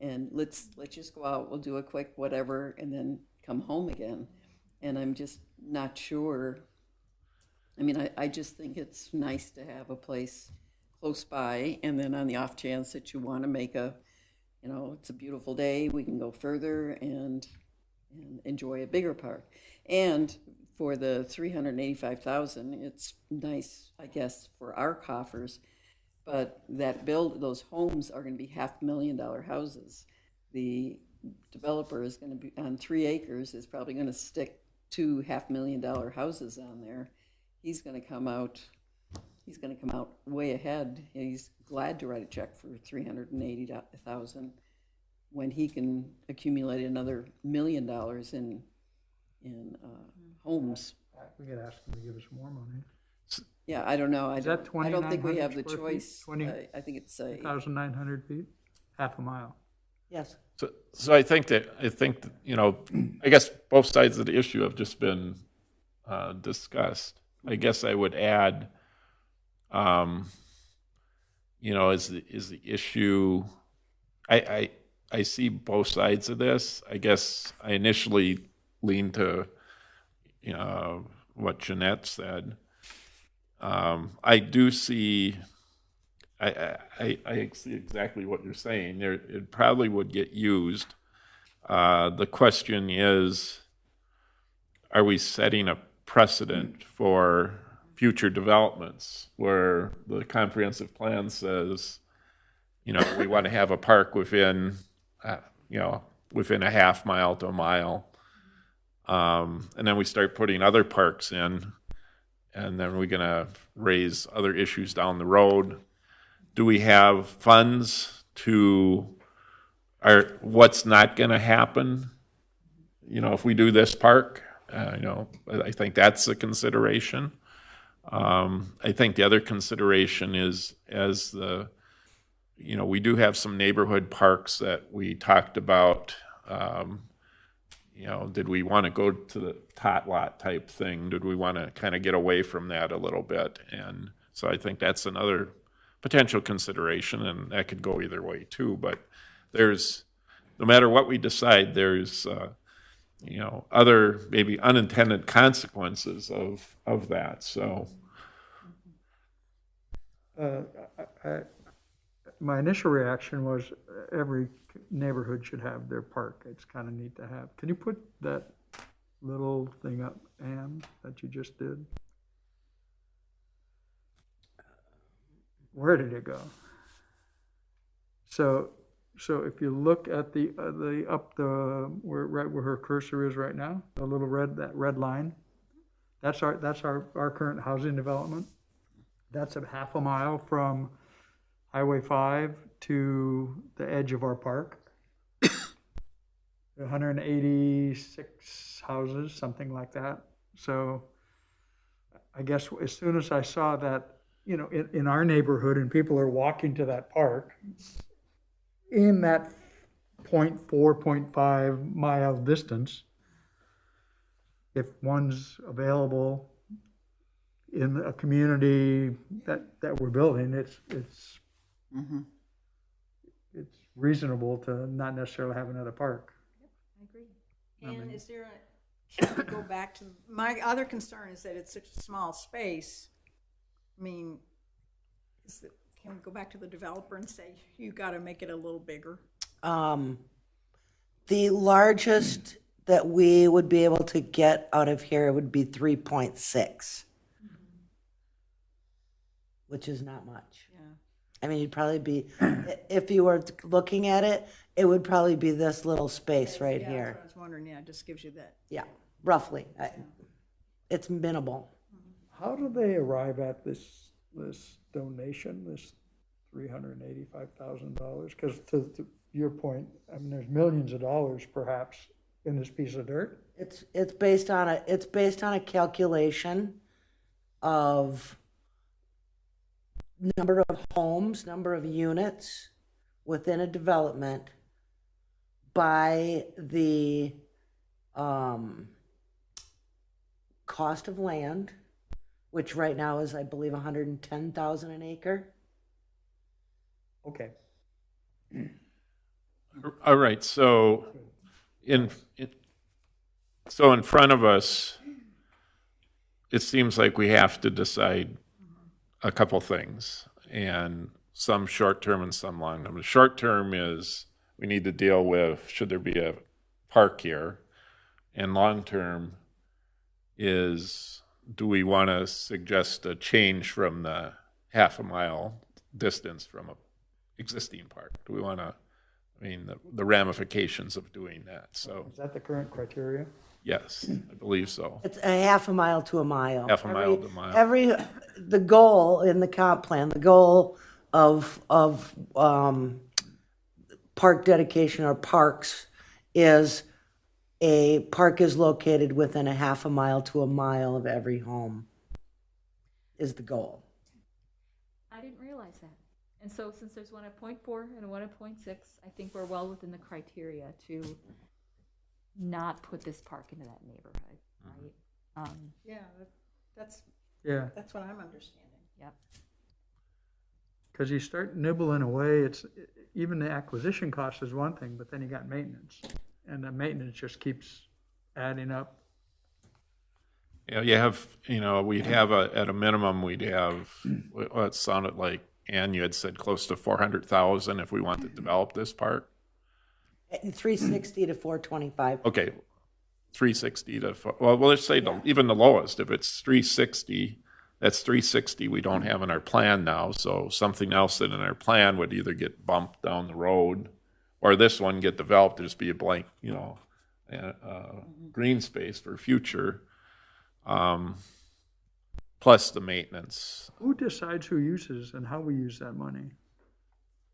and let's just go out, we'll do a quick whatever, and then come home again. And I'm just not sure. I mean, I just think it's nice to have a place close by, and then on the off chance that you want to make a, you know, it's a beautiful day, we can go further and enjoy a bigger park. And for the $385,000, it's nice, I guess, for our coffers. But those homes are going to be $500,000 houses. The developer is going to be on 3 acres, is probably going to stick 2 $500,000 houses on there. He's going to come out way ahead. He's glad to write a check for $380,000 when he can accumulate another $1 million in homes. We could ask them to give us more money. Yeah, I don't know. I Is that don't think we have the 2,900 square feet? choice. 20 I think it's 2,900 feet, half a mile. Yes. So I think that, you know, I guess both sides of the issue have just been discussed. I guess I would add, you know, is the issue, I see both sides of this. I guess I initially leaned to, you know, what Jeanette said. I do see, I see exactly what you're saying. It probably would get used. The question is, are we setting a precedent for future developments where the comprehensive plan says, you know, we want to have a park within, you know, within a half mile to a mile. And then we start putting other parks in, and then we're going to raise other issues down the road. Do we have funds to, what's not going to happen, you know, if we do this park? You know, I think that's a consideration. I think the other consideration is, you know, we do have some neighborhood parks that we talked about. You know, did we want to go to the tot lot type thing? Did we want to kind of get away from that a little bit? And so I think that's another potential consideration, and that could go either way too. But there's, no matter what we decide, there's, you know, other maybe unintended consequences of that. So. My initial reaction was every neighborhood should have their park. It's kind of neat to have. Can you put that little thing up, Ann, that you just did? Where did it go? So if you look at right where her cursor is right now, the little that red line, that's our current housing development. That's a half a mile from Highway 5 to the edge of our park. 186 houses, something like that. So I guess as soon as I saw that, you know, in our neighborhood and people are walking to that park, in that 0.4, 0.5 mile distance, if one's available in a community that we're building, it's reasonable to not necessarily have another park. I agree. And is there can we go back to, my other concern is that it's such a small space. I mean, can we go back to the developer and say, you got to make it a little bigger? The largest that we would be able to get out of here would be 3.6, which is not much. Yeah. I mean, you'd probably be, if you were looking at it, it would probably be this little space right Yeah, here. that's what I was wondering. Yeah, it just gives you that. Yeah, roughly. It's minimal. How do they arrive at this donation, this $385,000? Because to your point, I mean, there's millions of dollars perhaps in this piece of dirt. It's based on a calculation of number of homes, number of units within a development by the cost of land, which right now is, I believe, $110,000 an acre. Okay. All right, so in front of us, it seems like we have to decide a couple things, and some short-term and some long-term. The short-term is we need to deal with, should there be a park here? And long-term is, do we want to suggest a change from the half a mile distance from a existing park? Do we want to, I mean, the ramifications of doing that? So, Is that the current criteria? yes, I believe so. It's a half a mile to a mile. Half a mile to a mile. The goal in the comp plan, the goal of park dedication or parks is a park is located within a half a mile to a mile of every home is the goal. I didn't realize that. And so since there's one at 0.4 and one at 0.6, I think we're well within the criteria to not put this park into that neighborhood, right? Yeah, that's what I'm understanding. Yep. Because you start nibbling away, it's, even the acquisition cost is one thing, but then you got maintenance. And the maintenance just keeps adding up. Yeah, you have, we'd have at a minimum, we'd have, well, it sounded like, Ann, you had said close to 400,000 if we want to develop this park. 360 to 425. Okay, 360 to, well, let's say even the lowest, if it's 360, that's 360 we don't have in our plan now, so something else that in our plan would either get bumped down the road, or this one get developed to just be a blank, green space for future, plus the maintenance. Who decides who uses and how we use that money?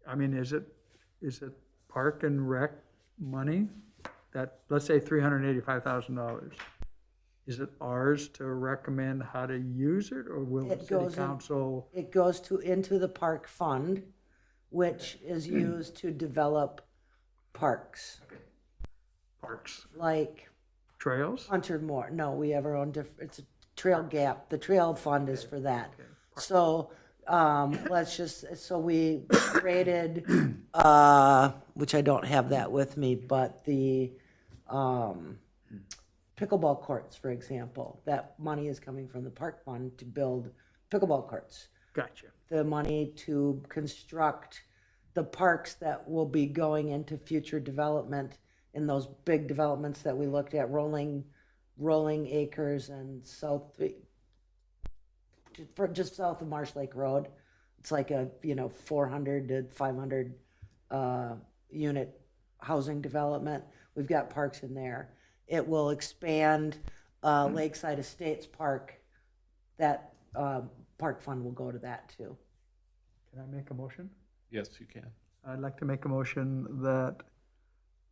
I mean, is it park and rec money that, let's say $385,000? Is it ours to recommend how to use it, or will the city council? It goes into the park fund, which is used to develop parks. Parks. Like Trails? Hunter Moore. No, we have our own it's a trail gap. The trail fund is for that. So so we created, which I don't have that with me, but the pickleball courts, for example, that money is coming from the park fund to build pickleball courts. Gotcha. The money to construct the parks that will be going into future development in those big developments that we looked at, rolling Rolling Acres and just south of Marsh Lake Road. It's like a, 400 to 500 unit housing development. We've got parks in there. It will expand Lakeside Estates Park. That park fund will go to that too. Can I make a motion? Yes, you can. I'd like to make a motion that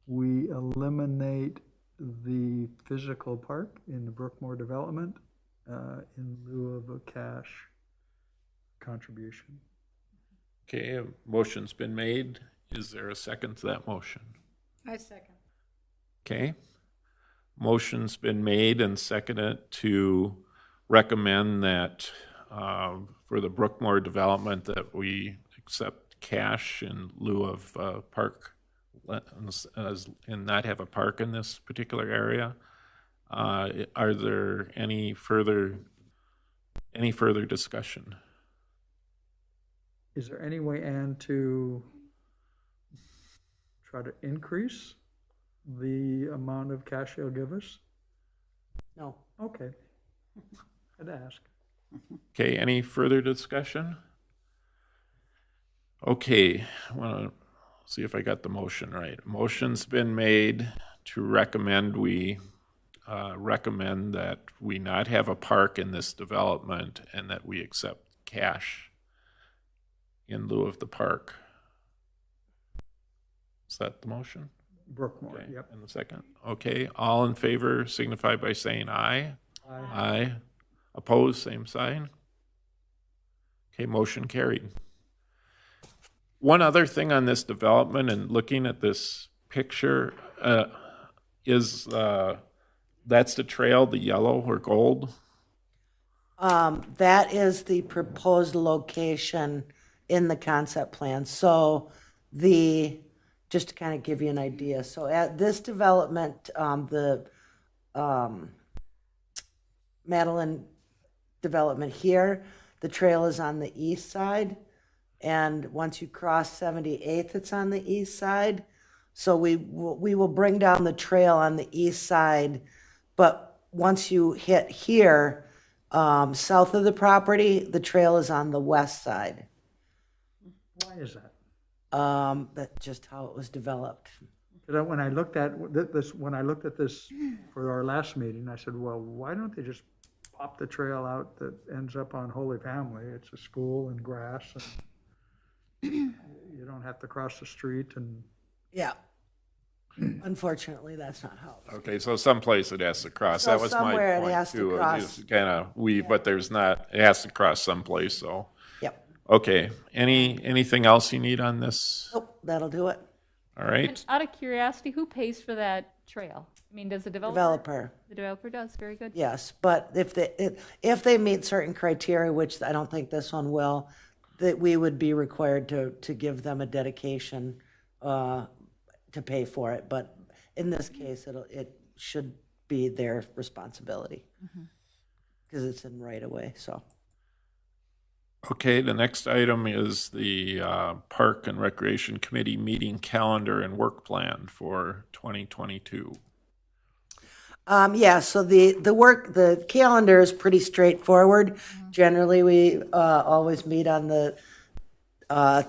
we eliminate the physical park in the Brookmore development in lieu of a cash contribution. Okay, a motion's been made. Is there a second to that motion? I second. Okay. Motion's been made and seconded to recommend that for the Brookmore development that we accept cash in lieu of park and not have a park in this particular area. Are there any further discussion? Is there any way, Ann, to try to increase the amount of cash they'll give us? No. Okay. I'd ask. Okay, any further discussion? Okay, I want to see if I got the motion right. Motion's been made to recommend recommend that we not have a park in this development and that we accept cash in lieu of the park. Is that the motion? Brookmore, Okay, yep. and the second. Okay, all in favor signify by saying aye. Aye. Aye. Opposed, same sign. Okay, motion carried. One other thing on this development and looking at this picture is that's the trail, the yellow or gold. That is the proposed location in the concept plan. So just to kind of give you an idea, so at this development, the Madeline development here, the trail is on the east side, and once you cross 78th, it's on the east side. So we will bring down the trail on the east side, but once you hit here, south of the property, the trail is on the west side. Why is that? That's just how it was developed. Because when I looked at this for our last meeting, I said, well, why don't they just pop the trail out that ends up on Holy Family? It's a school and grass, and you don't have to cross the street. And Yeah. Unfortunately, that's not how it was. Okay, so someplace it has to cross. So That was my somewhere it point has to too. cross. It's kind of but there's not. It has to cross someplace. So Yep. okay. Anything else you need on this? Nope, that'll do it. All right. And out of curiosity, who pays for that trail? I mean, does the developer? Developer. The developer does. Very good. Yes, but if they meet certain criteria, which I don't think this one will, that we would be required to give them a dedication to pay for it. But in this case, it should be their responsibility because it's in right of way. So Okay, the next item is the Park and Recreation Committee meeting calendar and work plan for 2022. so the calendar is pretty straightforward. Generally, we always meet on the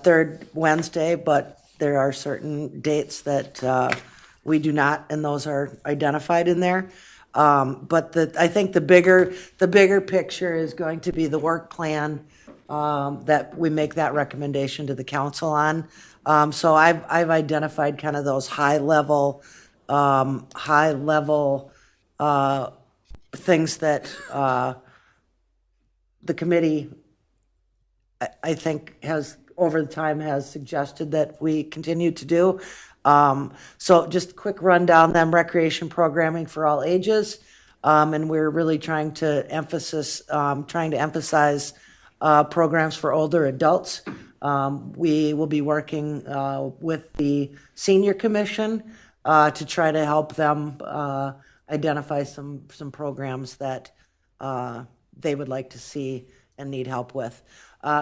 third Wednesday, but there are certain dates that we do not, and those are identified in there. But I think the bigger picture is going to be the work plan that we make that recommendation to the council on. So I've identified kind of those high level things that the committee, I think, has over the time has suggested that we continue to do. So just a quick rundown, then recreation programming for all ages. And we're really trying to emphasize programs for older adults. We will be working with the senior commission to try to help them identify some programs that they would like to see and need help with.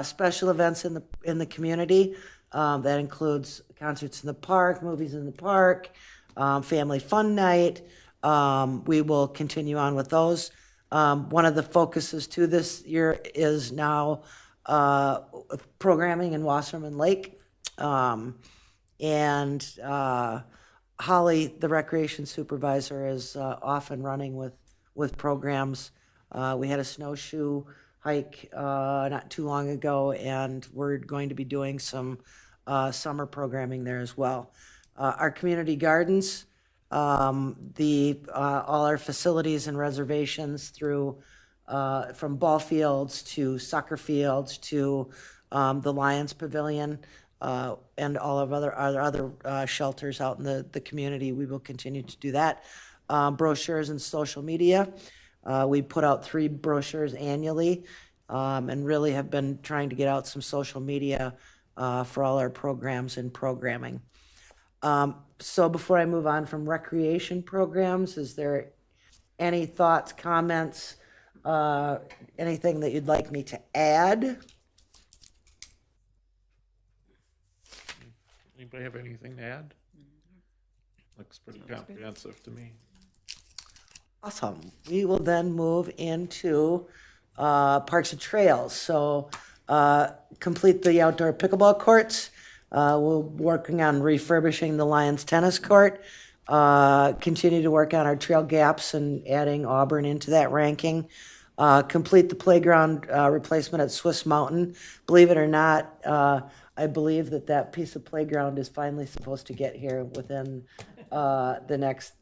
Special events in the community, that includes concerts in the park, movies in the park, family fun night, We will continue on with those. One of the focuses to this year is now programming in Wasserman Lake. And Holly, the recreation supervisor, is off and running with programs. We had a snowshoe hike not too long ago, and we're going to be doing some summer programming there as well. Our community gardens, all our facilities and reservations through from ball fields to soccer fields to the Lions Pavilion and all of our other shelters out in the community. We will continue to do that. Brochures and social media. We put out 3 brochures annually and really have been trying to get out some social media for all our programs and programming. So before I move on from recreation programs, is there any thoughts, comments, anything that you'd like me to add? Anybody have anything to add? Looks pretty comprehensive to me. Awesome. We will then move into parks and trails. So complete the outdoor pickleball courts. We're working on refurbishing the Lions tennis court. Continue to work on our trail gaps and adding Auburn into that ranking. Complete the playground replacement at Swiss Mountain. Believe it or not, I believe that piece of playground is finally supposed to get here within the next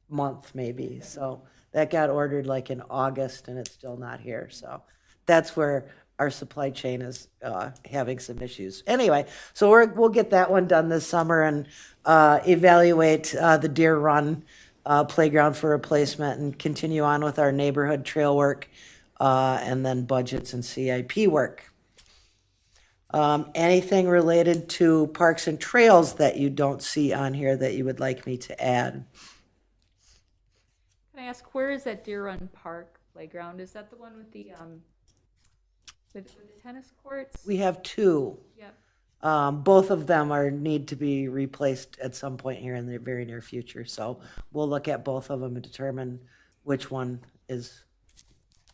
month, maybe. So that got ordered like in August, and it's still not here. So that's where our supply chain is having some issues. Anyway, so we'll get that one done this summer and evaluate the Deer Run playground for replacement and continue on with our neighborhood trail work and then budgets and CIP work. Anything related to parks and trails that you don't see on here that you would like me to add? Can I ask, where is that Deer Run Park playground? Is that the one with the tennis courts? We have 2. Yep. Both of them need to be replaced at some point here in the very near future. So we'll look at both of them and determine which one is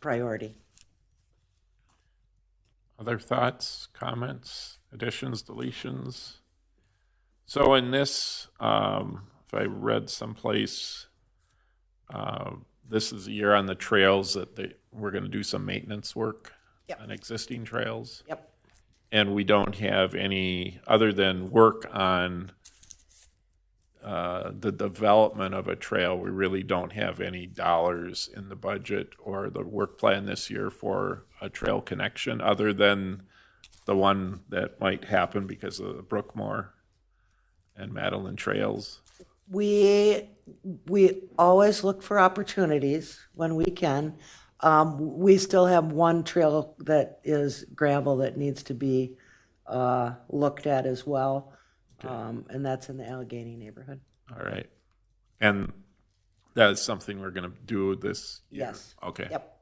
priority. Other thoughts, comments, additions, deletions? So in this, if I read someplace, this is a year on the trails that we're going to do some maintenance work on existing trails. Yep. And we don't have any, other than work on the development of a trail, we really don't have any dollars in the budget or the work plan this year for a trail connection, other than the one that might happen because of the Brookmore and Madeline trails. We always look for opportunities when we can. We still have one trail that is gravel that needs to be looked at as well, and that's in the Allegheny neighborhood. All right. And that is something we're going to do this year? Yes. Okay. Yep.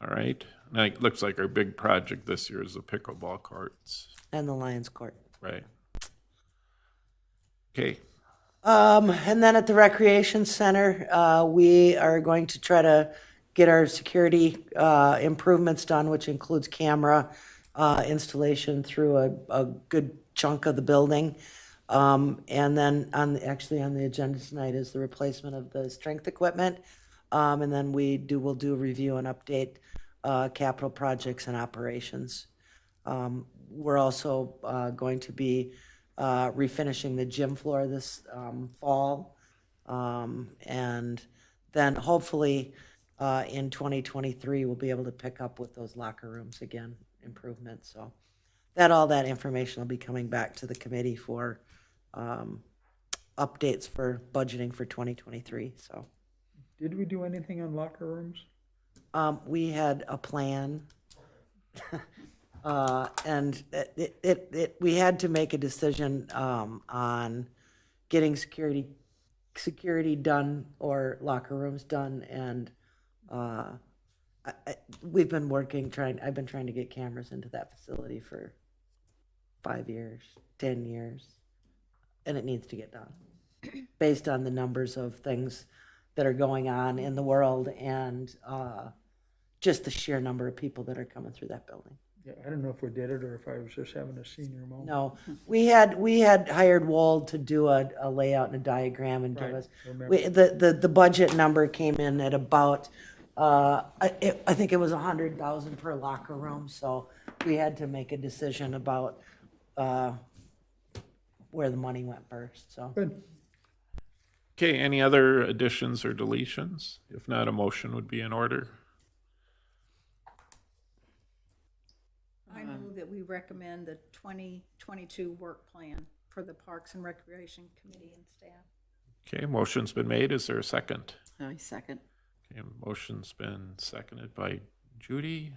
All right. Now, it looks like our big project this year is the pickleball carts. And the Lions Court. Right. Okay. And then at the recreation center, we are going to try to get our security improvements done, which includes camera installation through a good chunk of the building. And then on the agenda tonight is the replacement of the strength equipment. And then we'll do a review and update capital projects and operations. We're also going to be refinishing the gym floor this fall. And then hopefully in 2023, we'll be able to pick up with those locker rooms again, improvements. So all that information will be coming back to the committee for updates for budgeting for 2023. So Did we do anything on locker rooms? we had a plan. And we had to make a decision on getting security done or locker rooms done, and we've been I've been trying to get cameras into that facility for 5 years, 10 years, and it needs to get done. based on the numbers of things that are going on in the world and just the sheer number of people that are coming through that building. Yeah, I don't know if we did it or if I was just having a senior moment. No, we had hired Wold to do a layout and a diagram and give Right, us, remember. the budget number came in at about, I think it was 100,000 per locker room, so we had to make a decision about where the money went first, so. Good. Okay, any other additions or deletions? If not, a motion would be in order. I move that we recommend the 2022 work plan for the Parks and Recreation Committee and staff. Okay, motion's been made. Is there a second? I second. Okay, motion's been seconded by Judy.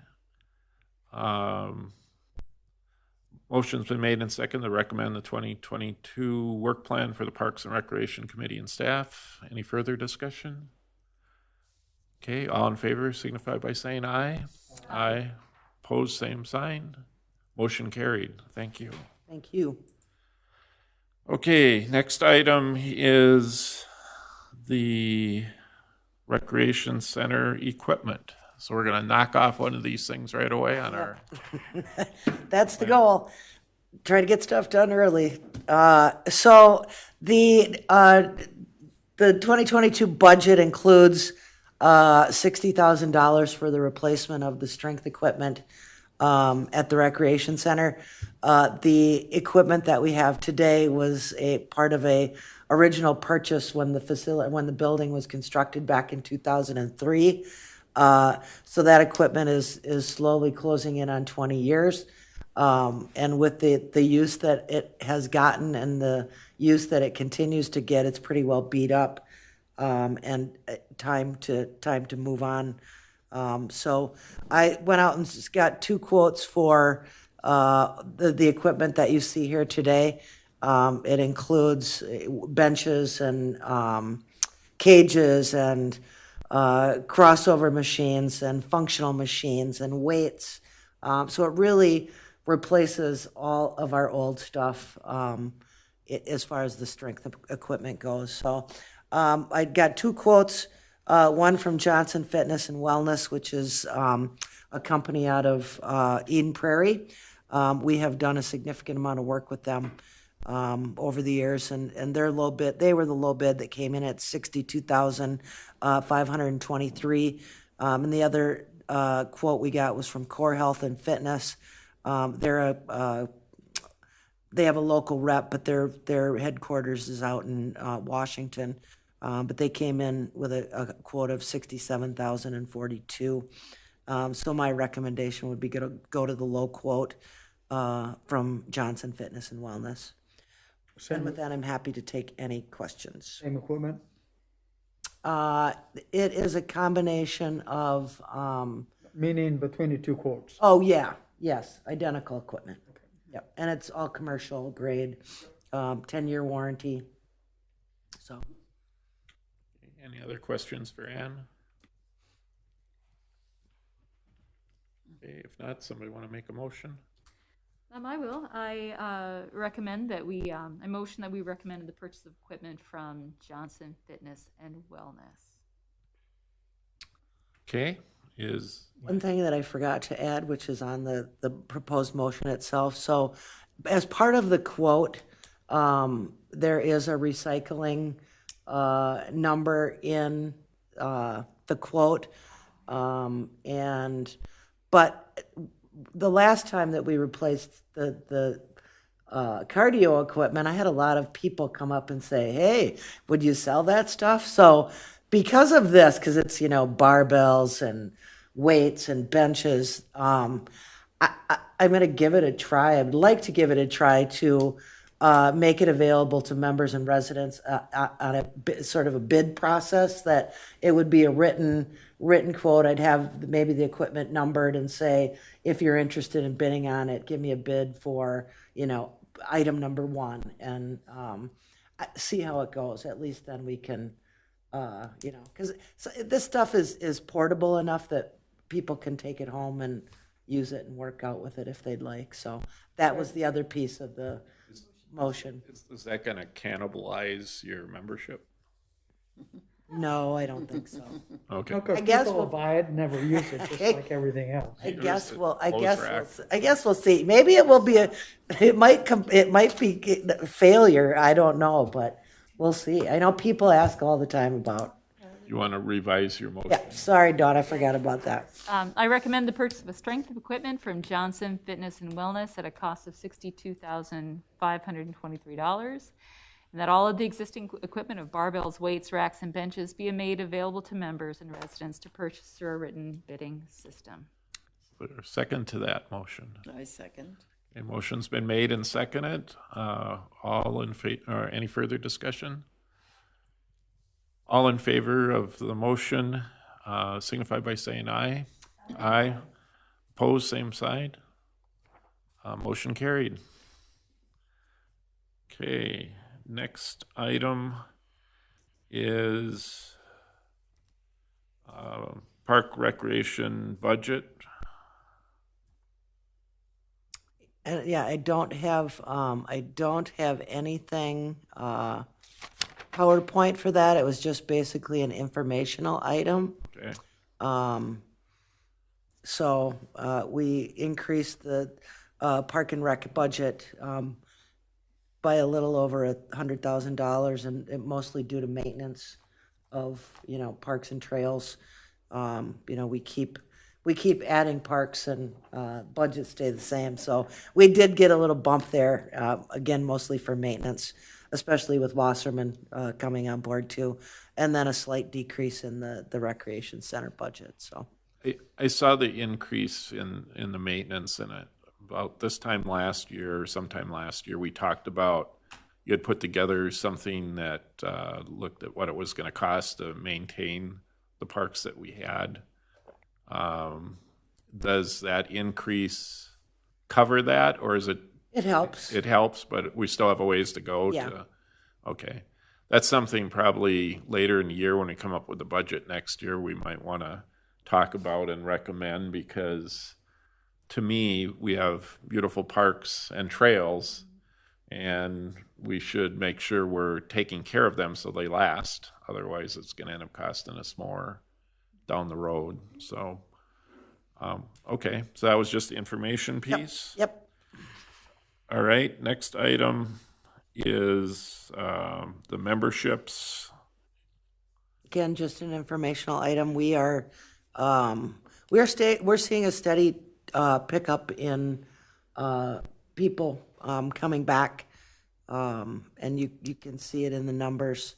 Motion's been made and seconded to recommend the 2022 work plan for the Parks and Recreation Committee and staff. Any further discussion? Okay, all in favor signify by saying aye. Aye. Opposed, same sign. Motion carried. Thank you. Thank you. Okay, next item is the Recreation Center equipment. So we're gonna knock off one of these things right away on our, That's the goal. Try to get stuff done early. So the 2022 budget includes $60,000 for the replacement of the strength equipment at the recreation center. The equipment that we have today was a part of a original purchase when the building was constructed back in 2003. So that equipment is slowly closing in on 20 years. And with the use that it has gotten and the use that it continues to get, it's pretty well beat up. And time to move on. So I went out and just got 2 quotes for the equipment that you see here today. It includes benches and cages and crossover machines and functional machines and weights. So it really replaces all of our old stuff as far as the strength equipment goes. So I got 2 quotes, one from Johnson Fitness and Wellness, which is a company out of Eden Prairie. We have done a significant amount of work with them over the years, and their low bid, they were the low bid that came in at $62,523. And the other quote we got was from Core Health and Fitness. They have a local rep, but their headquarters is out in Washington. But they came in with a quote of $67,042. So my recommendation would be go to the low quote from Johnson Fitness and Wellness. And with that, I'm happy to take any questions. Same equipment? It is a combination of, Meaning between the 2 quotes? oh yeah, yes, identical equipment. Yep, and it's all commercial grade, 10-year warranty. So. any other questions for Ann? Okay, if not, somebody want to make a motion? I will. I recommend that I motion that we recommend the purchase of equipment from Johnson Fitness and Wellness. Okay, One thing that I forgot to add, which is on the proposed motion itself. So as part of the quote, there is a recycling number in the quote. But the last time that we replaced the cardio equipment, I had a lot of people come up and say, hey, would you sell that stuff? So because of this, because it's, barbells and weights and benches, I'm going to give it a try. I'd like to give it a try to make it available to members and residents on a sort of a bid process, that it would be a written quote. I'd have maybe the equipment numbered and say, if you're interested in bidding on it, give me a bid for, item number 1, and see how it goes. At least then we can, because this stuff is portable enough that people can take it home and use it and work out with it if they'd like. So that was the other piece of the motion. Is that gonna cannibalize your membership? No, I don't think so. Okay. Because I guess people will we'll- buy it and never use it, just like everything else. I Here's guess the we'll, clothes rack. I guess we'll see. Maybe it will be it might be a failure. I don't know, but we'll see. I know people ask all the time about. You wanna revise your motion? Yeah, sorry, Dawn, I forgot about that. I recommend the purchase of a strength of equipment from Johnson Fitness and Wellness at a cost of $62,523, and that all of the existing equipment of barbells, weights, racks, and benches be made available to members and residents to purchase through a written bidding system. Second to that motion. I second. A motion's been made and seconded. All in favor, or any further discussion? All in favor of the motion, signify by saying aye. Aye. Opposed, same side. Motion carried. Okay, next item is park recreation budget. And yeah, I don't have anything PowerPoint for that. It was just basically an informational item. Okay. So we increased the park and rec budget by a little over $100,000, and it mostly due to maintenance of parks and trails. We keep adding parks and budgets stay the same. So we did get a little bump there, again, mostly for maintenance, especially with Wasserman coming on board too, and then a slight decrease in the recreation center budget. So I saw the increase in the maintenance in it. About this time last year, or sometime last year, we talked about, you had put together something that looked at what it was going to cost to maintain the parks that we had. Does that increase cover that, or is it? it helps. It helps, but we still have a ways to go. Yeah. Okay. That's something probably later in the year when we come up with the budget next year, we might want to talk about and recommend, because to me, we have beautiful parks and trails, and we should make sure we're taking care of them so they last. Otherwise, it's going to end up costing us more down the road. So, okay. So that was just the information piece. Yep. All right. Next item is the memberships. Again, just an informational item. We're seeing a steady pickup in people coming back, and you can see it in the numbers.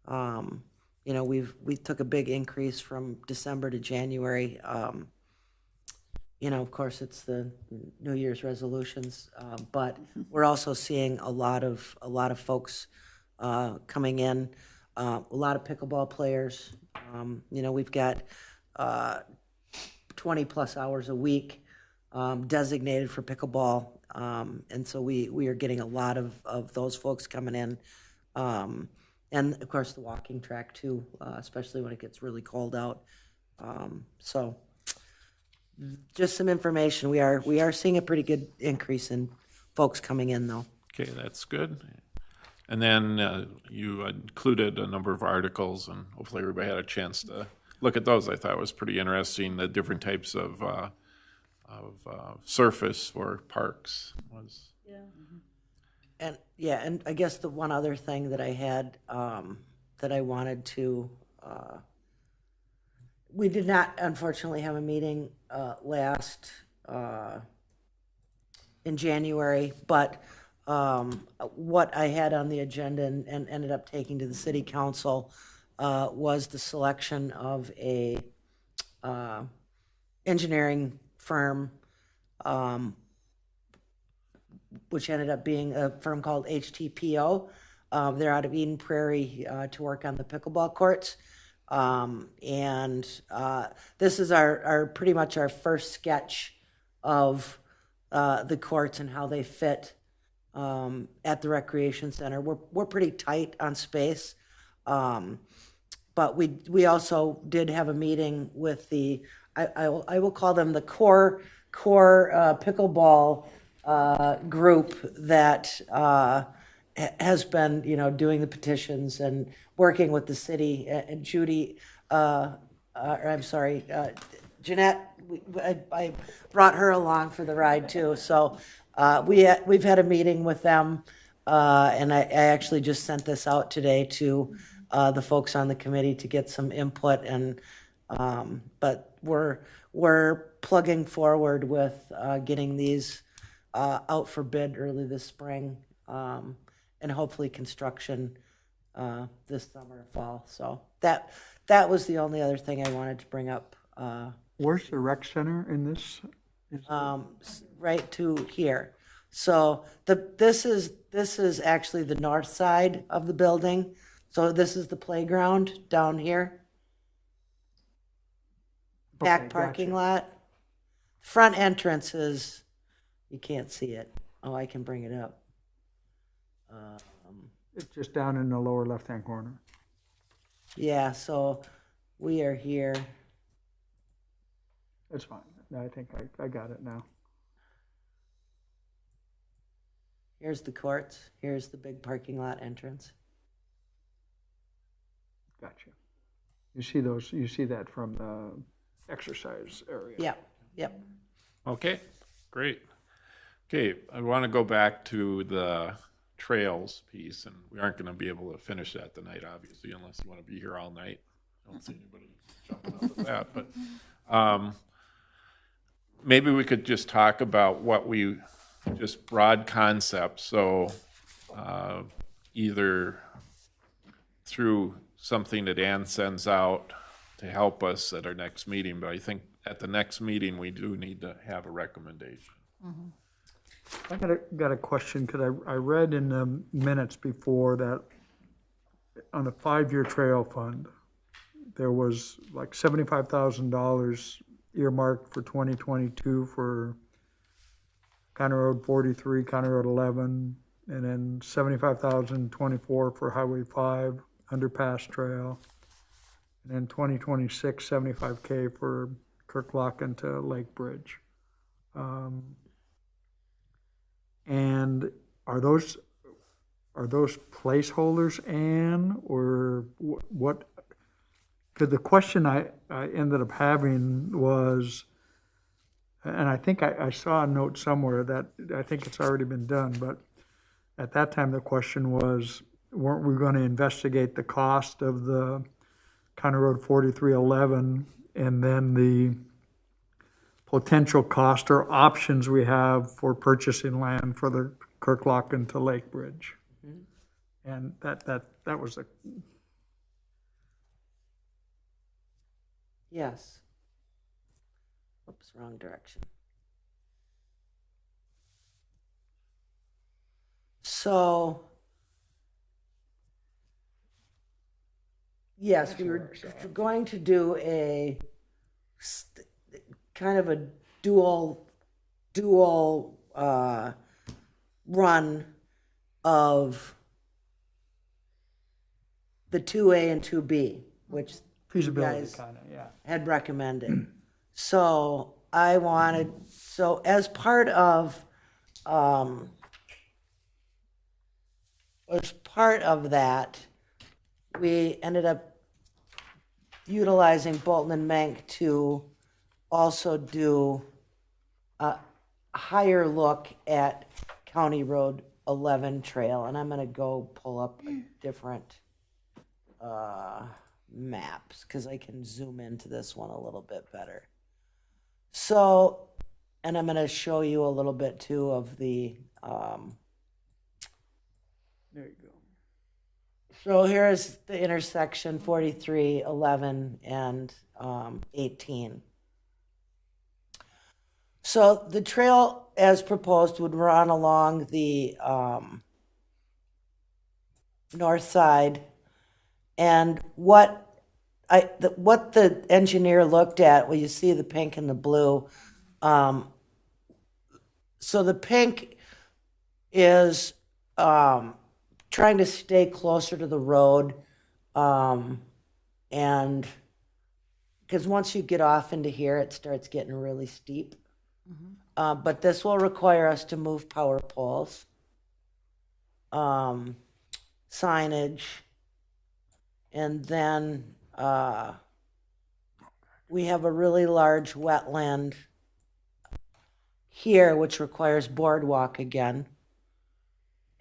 We took a big increase from December to January. Of course, it's the New Year's resolutions, but we're also seeing a lot of folks coming in. A lot of pickleball players. We've got 20 plus hours a week designated for pickleball, and so we are getting a lot of those folks coming in. And of course the walking track too, especially when it gets really cold out. So just some information. We are seeing a pretty good increase in folks coming in though. Okay, that's good. And then you included a number of articles, and hopefully everybody had a chance to look at those. I thought it was pretty interesting, the different types of surface for parks was. Yeah. And I guess the one other thing that I had that I wanted to, we did not unfortunately have a meeting last in January, but what I had on the agenda and ended up taking to the city council was the selection of a engineering firm, which ended up being a firm called HTPO. They're out of Eden Prairie to work on the pickleball courts. And this is our pretty much our first sketch of the courts and how they fit at the recreation center. We're pretty tight on space, but we also did have a meeting with the I will call them the core pickleball group that has been, doing the petitions and working with the city. And Judy, I'm sorry, Jeanette, I brought her along for the ride too. So we've had a meeting with them, and I actually just sent this out today to the folks on the committee to get some input. And but we're plugging forward with getting these out for bid early this spring, and hopefully construction this summer or fall. So that was the only other thing I wanted to bring up. Where's the rec center in this? Right to here. So this is actually the north side of the building. So this is the playground down here. Back Okay, parking gotcha. lot. Front entrance is, you can't see it. Oh, I can bring it up. It's just down in the lower left-hand corner. Yeah, so we are here. It's fine. No, I think I got it now. Here's the courts. Here's the big parking lot entrance. Gotcha. You see that from the exercise area. Yep. Okay, great. Okay, I want to go back to the trails piece, and we aren't going to be able to finish that tonight, obviously, unless you want to be here all night. I don't see anybody jumping up at that, but maybe we could just talk about what we, just broad concepts. So either through something that Ann sends out to help us at our next meeting, but I think at the next meeting, we do need to have a recommendation. I got a question, because I read in the minutes before that on the 5-year trail fund, there was like $75,000 earmarked for 2022 for County Road 43, County Road 11, and then $75,024 for Highway 5 underpass trail, and then 2026 $75K for Kirklocken to Lake Bridge. And are those placeholders, Ann, or what? Because the question I ended up having was, and I think I saw a note somewhere that I think it's already been done, but at that time the question was, weren't we going to investigate the cost of the County Road 4311 and then the potential cost or options we have for purchasing land for the Kirklocken to Lake Bridge? And that was a, Yes. Oops, wrong direction. So, yes, we were going to do a kind of a dual run of the 2A and 2B, which feasibility guys kind of, yeah. had recommended. So as part of that, we ended up utilizing Bolton and Mank to also do a higher look at County Road 11 trail. And I'm going to go pull up a different maps, because I can zoom into this one a little bit better. So, and I'm going to show you a little bit too of the There you go. so here's the intersection 43, 11, and 18. So the trail as proposed would run along the north side, and what the engineer looked at, well, you see the pink and the blue. So the pink is trying to stay closer to the road, and because once you get off into here, it starts getting really steep. But this will require us to move power poles, signage, and then we have a really large wetland here, which requires boardwalk again.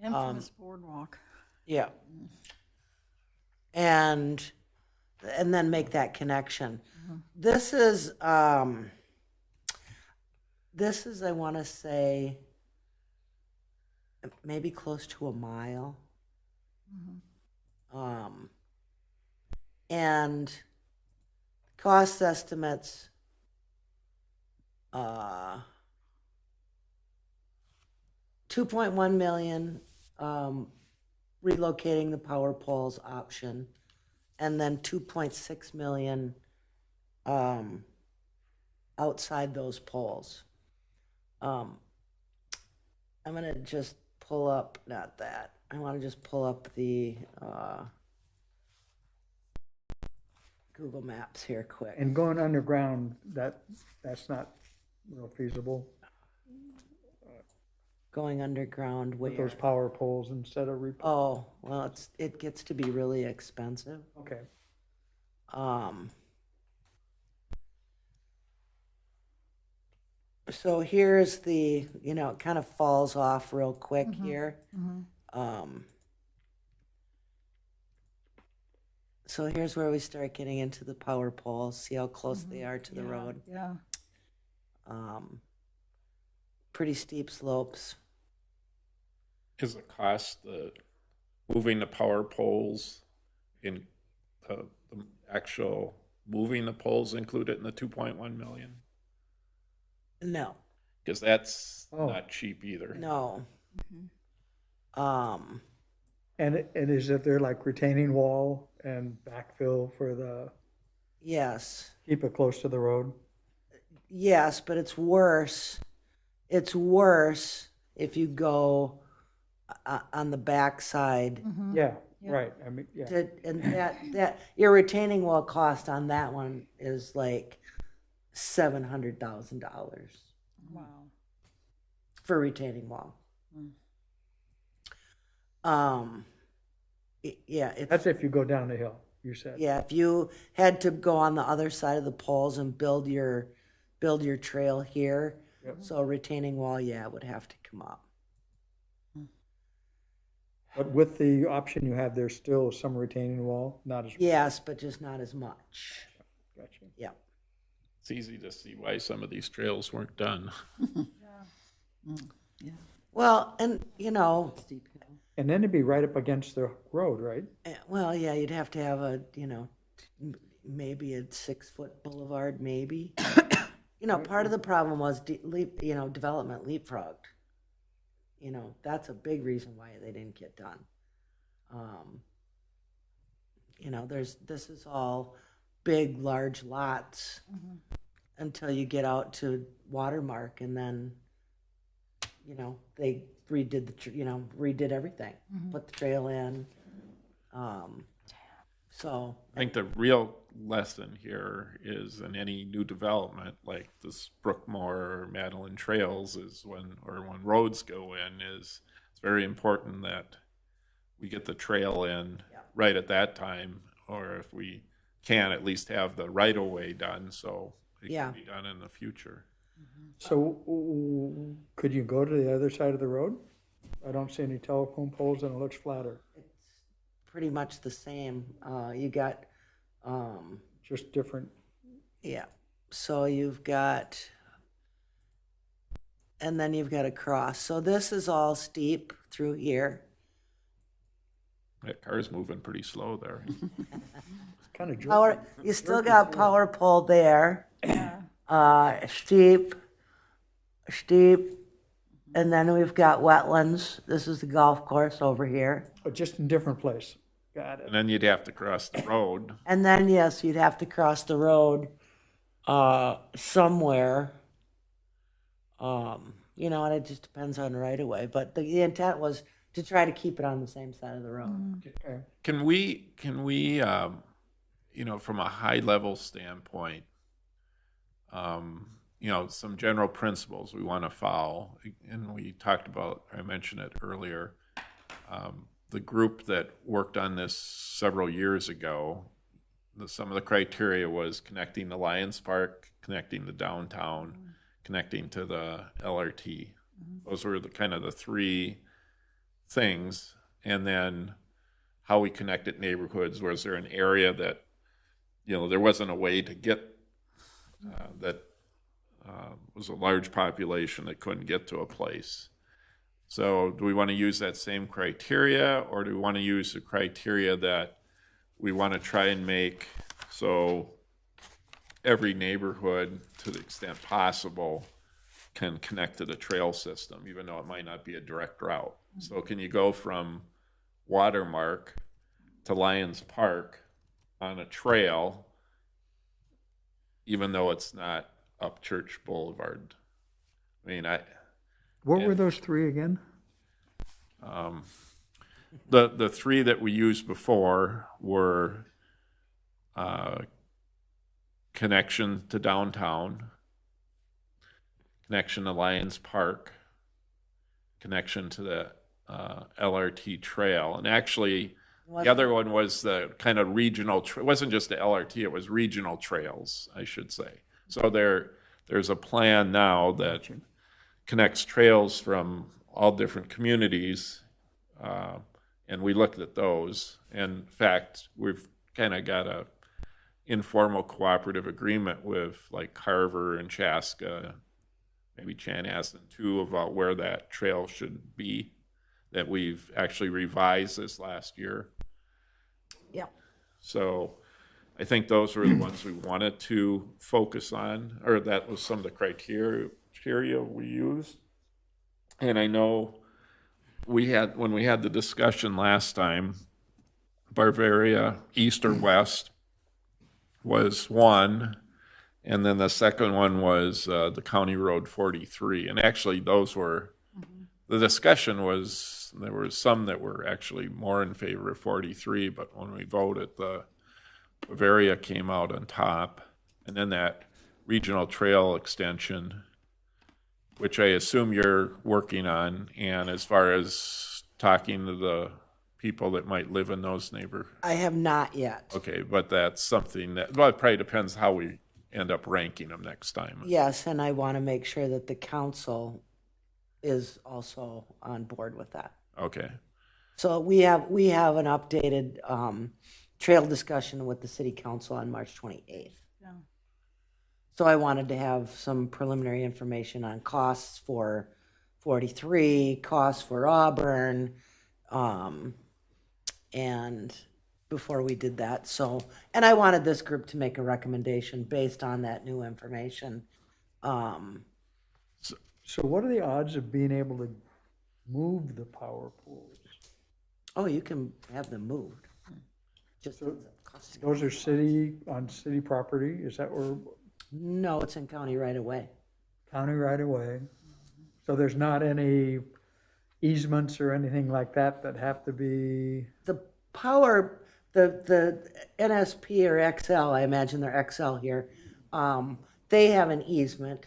Infamous boardwalk. Yeah. And then make that connection. This is, I want to say, maybe close to a mile. And cost estimates, $2.1 million, relocating the power poles option, and then $2.6 million outside those poles. I'm gonna just pull up, not that, I wanna just pull up the Google Maps here quick. And going underground, that's not real feasible Going underground with where? those power poles instead of Oh, well, it gets to be really expensive. Okay. So here's the, it kind of falls off real quick here. So here's where we start getting into the power poles. See how close they are to the road. Yeah. Pretty steep slopes. Is the cost, moving the power poles in the actual moving the poles included in the 2.1 million? No, Because that's Oh. not cheap either. no. And is it there like retaining wall and backfill for the, Yes. keep it close to the road? Yes, but it's worse. It's worse if you go on the backside. Yeah, right, I mean, yeah. And that your retaining wall cost on that one is like $700,000 Wow. for retaining wall. Yeah, That's if you go down the hill, you said. yeah. If you had to go on the other side of the poles and build your trail here, Yep. so retaining wall, yeah, would have to come up. But with the option you have, there's still some retaining wall, not as. Yes, but just not as much. Gotcha. Yeah. It's easy to see why some of these trails weren't done. Well, and And then it'd be right up against the road, right? well, yeah, you'd have to have a, maybe a 6-foot boulevard, maybe. Part of the problem was, development leapfrogged. That's a big reason why they didn't get done. This is all big, large lots until you get out to Watermark, and then, they redid everything, put the trail in. So I think the real lesson here is in any new development like this Brookmore or Madeline Trails is when roads go in, is it's very important that we get the trail in right at that time, or if we can, at least have the right of way done so it can be done in the future. So could you go to the other side of the road? I don't see any telephone poles and it looks flatter, pretty much the same. You got, just different. yeah. So you've got, and then you've got a cross. So this is all steep through here. That car's moving pretty slow there. Kind of Power, you still got power pole there. Steep, and then we've got wetlands. This is the golf course over here. but just in different place. Got it. And then you'd have to cross the road. And then, yes, you'd have to cross the road somewhere. And it just depends on right of way. But the intent was to try to keep it on the same side of the road. Okay. Can we, from a high level standpoint, some general principles we want to follow. And we talked about, I mentioned it earlier, the group that worked on this several years ago, some of the criteria was connecting the Lions Park, connecting the downtown, connecting to the LRT. Those were the kind of the three things. And then how we connected neighborhoods. Was there an area that, there wasn't a way to get that was a large population that couldn't get to a place? So do we want to use that same criteria, or do we want to use the criteria that we want to try and make so every neighborhood, to the extent possible, can connect to the trail system, even though it might not be a direct route? So can you go from Watermark to Lions Park on a trail, even though it's not up Church Boulevard? What were those three again? The three that we used before were connection to downtown, connection to Lions Park, connection to the LRT trail. And actually, the other one was the kind of regional, it wasn't just the LRT, it was regional trails, I should say. So there's a plan now that connects trails from all different communities, and we looked at those. And in fact, we've kind of got a informal cooperative agreement with like Carver and Chaska, maybe Chanhassen too, about where that trail should be, that we've actually revised this last year. Yeah. So I think those were the ones we wanted to focus on, or that was some of the criteria we used. And I know when we had the discussion last time, Bavaria, east or west, was one, and then the second one was the County Road 43. And actually those were, the discussion was, there were some that were actually more in favor of 43, but when we voted, the Bavaria came out on top. And then that regional trail extension, which I assume you're working on, and as far as talking to the people that might live in those neighborhoods. I have not yet. Okay, but that's something that, well, it probably depends how we end up ranking them next time. Yes, and I want to make sure that the council is also on board with that. Okay. So we have an updated trail discussion with the city council on March 28th. Yeah. So I wanted to have some preliminary information on costs for 43, costs for Auburn, and before we did that. So, and I wanted this group to make a recommendation based on that new information. So what are the odds of being able to move the power poles? Oh, you can have them moved. Just Those are on city property? Is that where, no, it's in county right away. county right away? So there's not any easements or anything like that that have to be, The power, the NSP or XL, I imagine they're XL here, they have an easement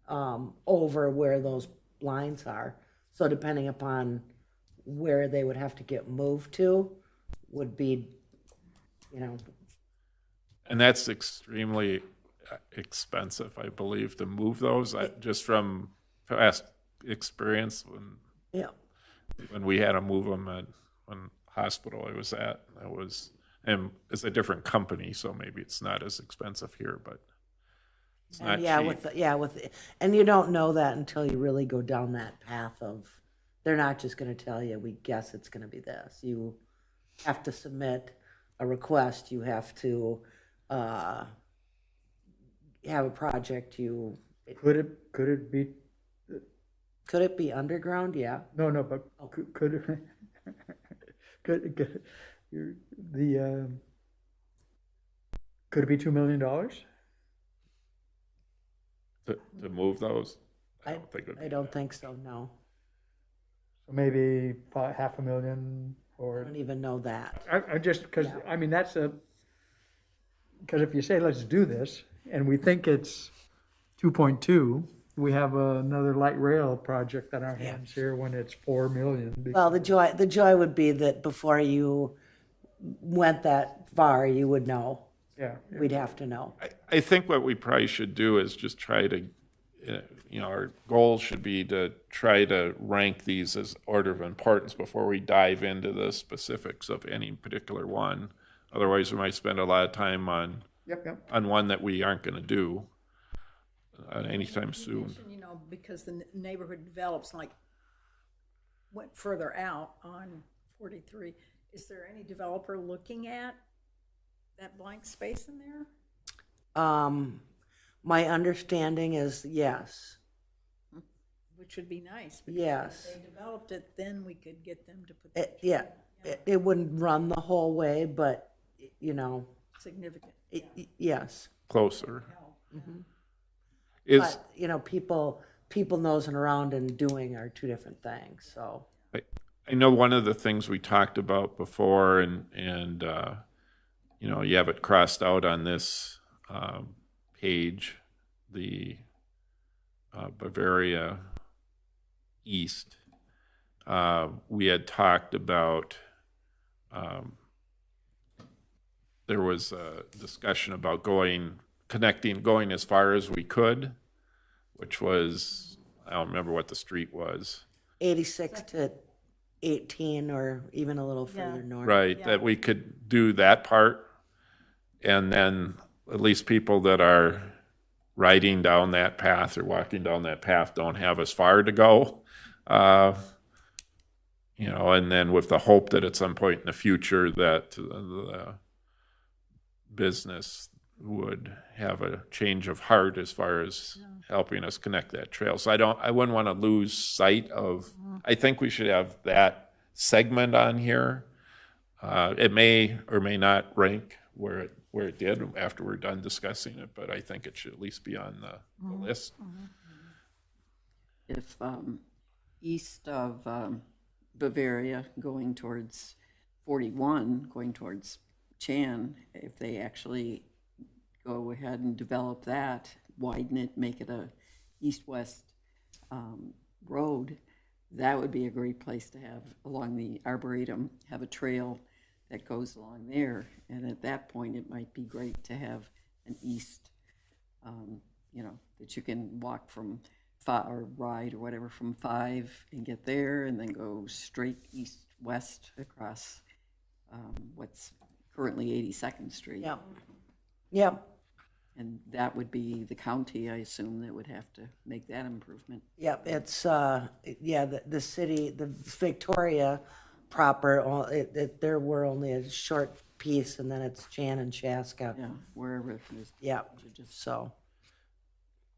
over where those lines are. So depending upon where they would have to get moved to would be, And that's extremely expensive, I believe, to move those. Just from past experience, when we had to move them at when hospital I was at, and it's a different company, so maybe it's not as expensive here, but it's not cheap. And you don't know that until you really go down that path of, they're not just going to tell you, we guess it's going to be this. You have to submit a request. You have to have a project. could it be, Could it be underground? Yeah. no, but could it, could it be $2 million? To move those? I don't think it'd be I don't that. think so, no. So maybe $500,000 I or, don't even know that. I just, because, I mean, because if you say, let's do this, and we think it's 2.2, we have another light rail project on our hands here when it's 4 million. Well, the joy would be that before you went that far, you would know. Yeah. We'd have to know. I think what we probably should do is just try to, our goal should be to try to rank these as order of importance before we dive into the specifics of any particular one. Otherwise, we might spend a lot of time on one that we aren't going to do anytime soon. Because the neighborhood develops, like, went further out on 43. Is there any developer looking at that blank space in there? My understanding is yes. Which would be nice. Because Yes. if they developed it, then we could get them to put It wouldn't run the whole way, but, significant. yes. Closer. help. Is, But, people nosing around and doing are two different things, so. I know one of the things we talked about before, and you have it crossed out on this page, the Bavaria East. We had talked about, there was a discussion about going as far as we could, which was, I don't remember what the street was. 86 to 18 or even a little further north. Right, that we could do that part, and then at least people that are riding down that path or walking down that path don't have as far to go. And then with the hope that at some point in the future that the business would have a change of heart as far as helping us connect that trail. So I wouldn't want to lose sight of, I think we should have that segment on here. It may or may not rank where it did after we're done discussing it, but I think it should at least be on the list. If east of Bavaria going towards 41, going towards Chan, if they actually go ahead and develop that, widen it, make it a east-west road, that would be a great place to have along the Arboretum, have a trail that goes along there. And at that point, it might be great to have an east, that you can walk from 5 or ride or whatever from 5 and get there and then go straight east-west across what's currently 82nd Street. Yep. And that would be the county, I assume, that would have to make that improvement. Yep, it's, the city, the Victoria proper, there were only a short piece, and then it's Chan and Chaska. Yeah, wherever it is. Yep, so.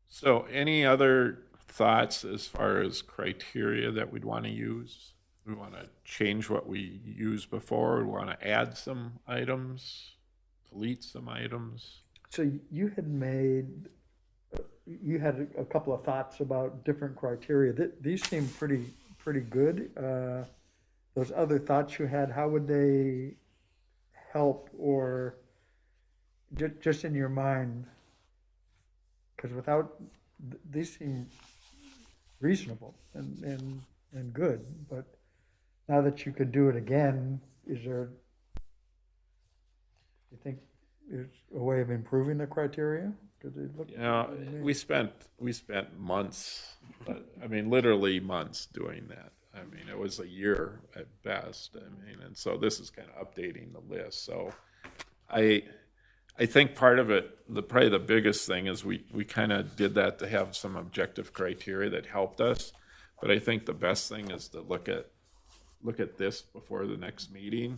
So any other thoughts as far as criteria that we'd want to use? We want to change what we used before? We want to add some items, delete some items? So you had a couple of thoughts about different criteria. These seem pretty good. Those other thoughts you had, how would they help, or just in your mind? Because these seem reasonable and good, but now that you could do it again, you think there's a way of improving the criteria? We spent months, literally months doing that. It was a year at best. And so this is kind of updating the list. So I think part of it, probably the biggest thing is we kind of did that to have some objective criteria that helped us. But I think the best thing is to look at this before the next meeting.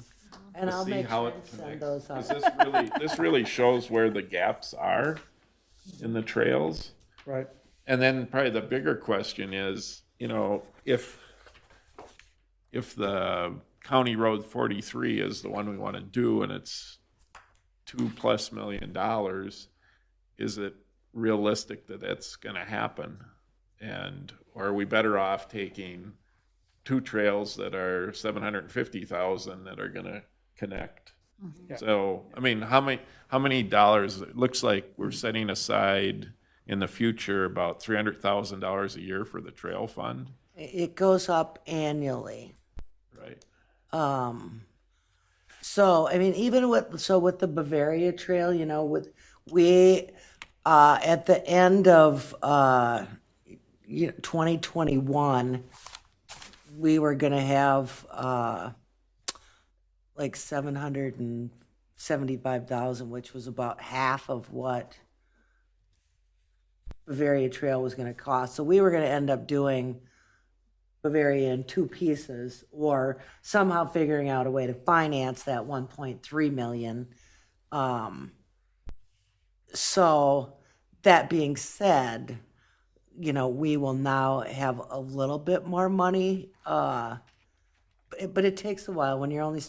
And I'll See make how sure it to send connects. those 'Cause out. this really shows where the gaps are in the trails. Right. And then probably the bigger question is, if the County Road 43 is the one we want to do and it's $2+ million, is it realistic that that's going to happen? Or are we better off taking 2 trails that are $750,000 that are going to connect? Yeah. So, how many dollars? It looks like we're setting aside in the future about $300,000 a year for the trail fund, It goes up annually. right? So, I mean, even with the Bavaria Trail, you know, we at the end of 2021, we were gonna have like 775,000, which was about half of what Bavaria Trail was gonna cost. So we were gonna end up doing Bavaria in two pieces, or somehow figuring out a way to finance that 1.3 million. So that being said, you know, we will now have a little bit more money, but it takes a while when you're only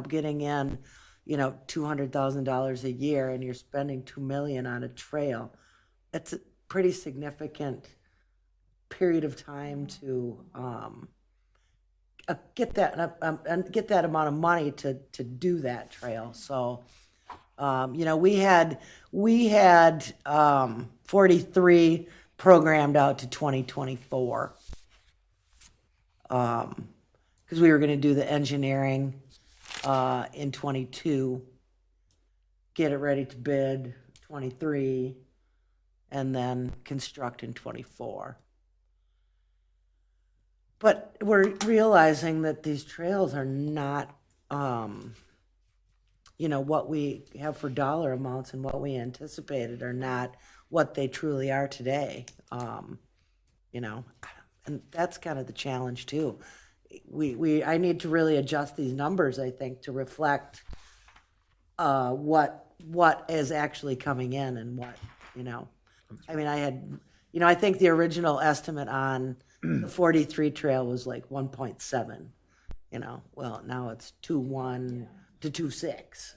getting in, $200,000 a year, and you're spending $2 million on a trail. It's a pretty significant period of time to get that and get that amount of money to do that trail. So we had 43 programmed out to 2024 because we were going to do the engineering in 22, get it ready to bid 23, and then construct in 24. But we're realizing that these trails are not, what we have for dollar amounts and what we anticipated are not what they truly are today. And that's kind of the challenge too. I need to really adjust these numbers, I think, to reflect what is actually coming in and what, I mean, I think the original estimate on the 43 trail was like 1.7, well, now it's 2.1 to 2.6.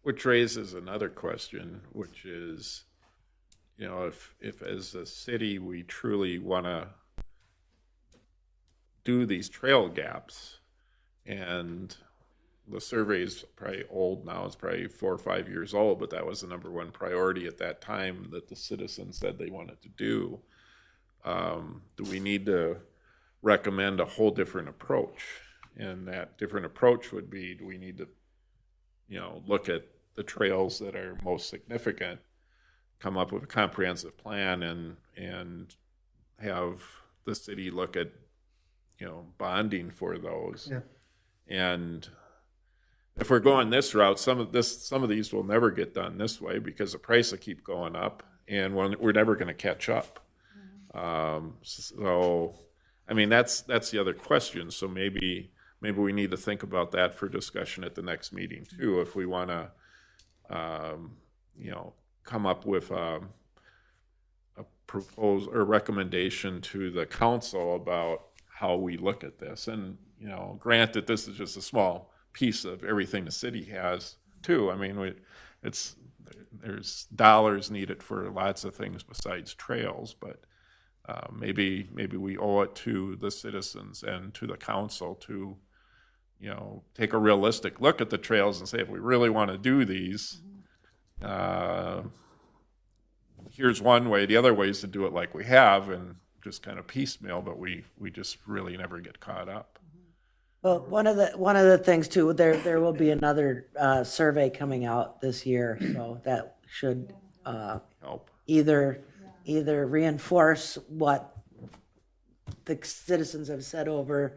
Which raises another question, which is, if as a city we truly want to do these trail gaps, and the survey is probably old now, it's probably 4 or 5 years old, but that was the number one priority at that time that the citizens said they wanted to do. Do we need to recommend a whole different approach? And that different approach would be, do we need to, look at the trails that are most significant, come up with a comprehensive plan, and have the city look at, bonding for those. Yeah. And if we're going this route, some of these will never get done this way because the price will keep going up, and we're never going to catch up. So, I mean, that's the other question. So maybe we need to think about that for discussion at the next meeting too, if we want to, come up with a proposal or recommendation to the council about how we look at this. And, granted, this is just a small piece of everything the city has too. I mean, there's dollars needed for lots of things besides trails, but maybe we owe it to the citizens and to the council to, take a realistic look at the trails and say, if we really want to do these, here's one way. The other way is to do it like we have and just kind of piecemeal, but we just really never get caught up. Well, one of the things too, there will be another survey coming out this year, so that should Help. either reinforce what the citizens have said over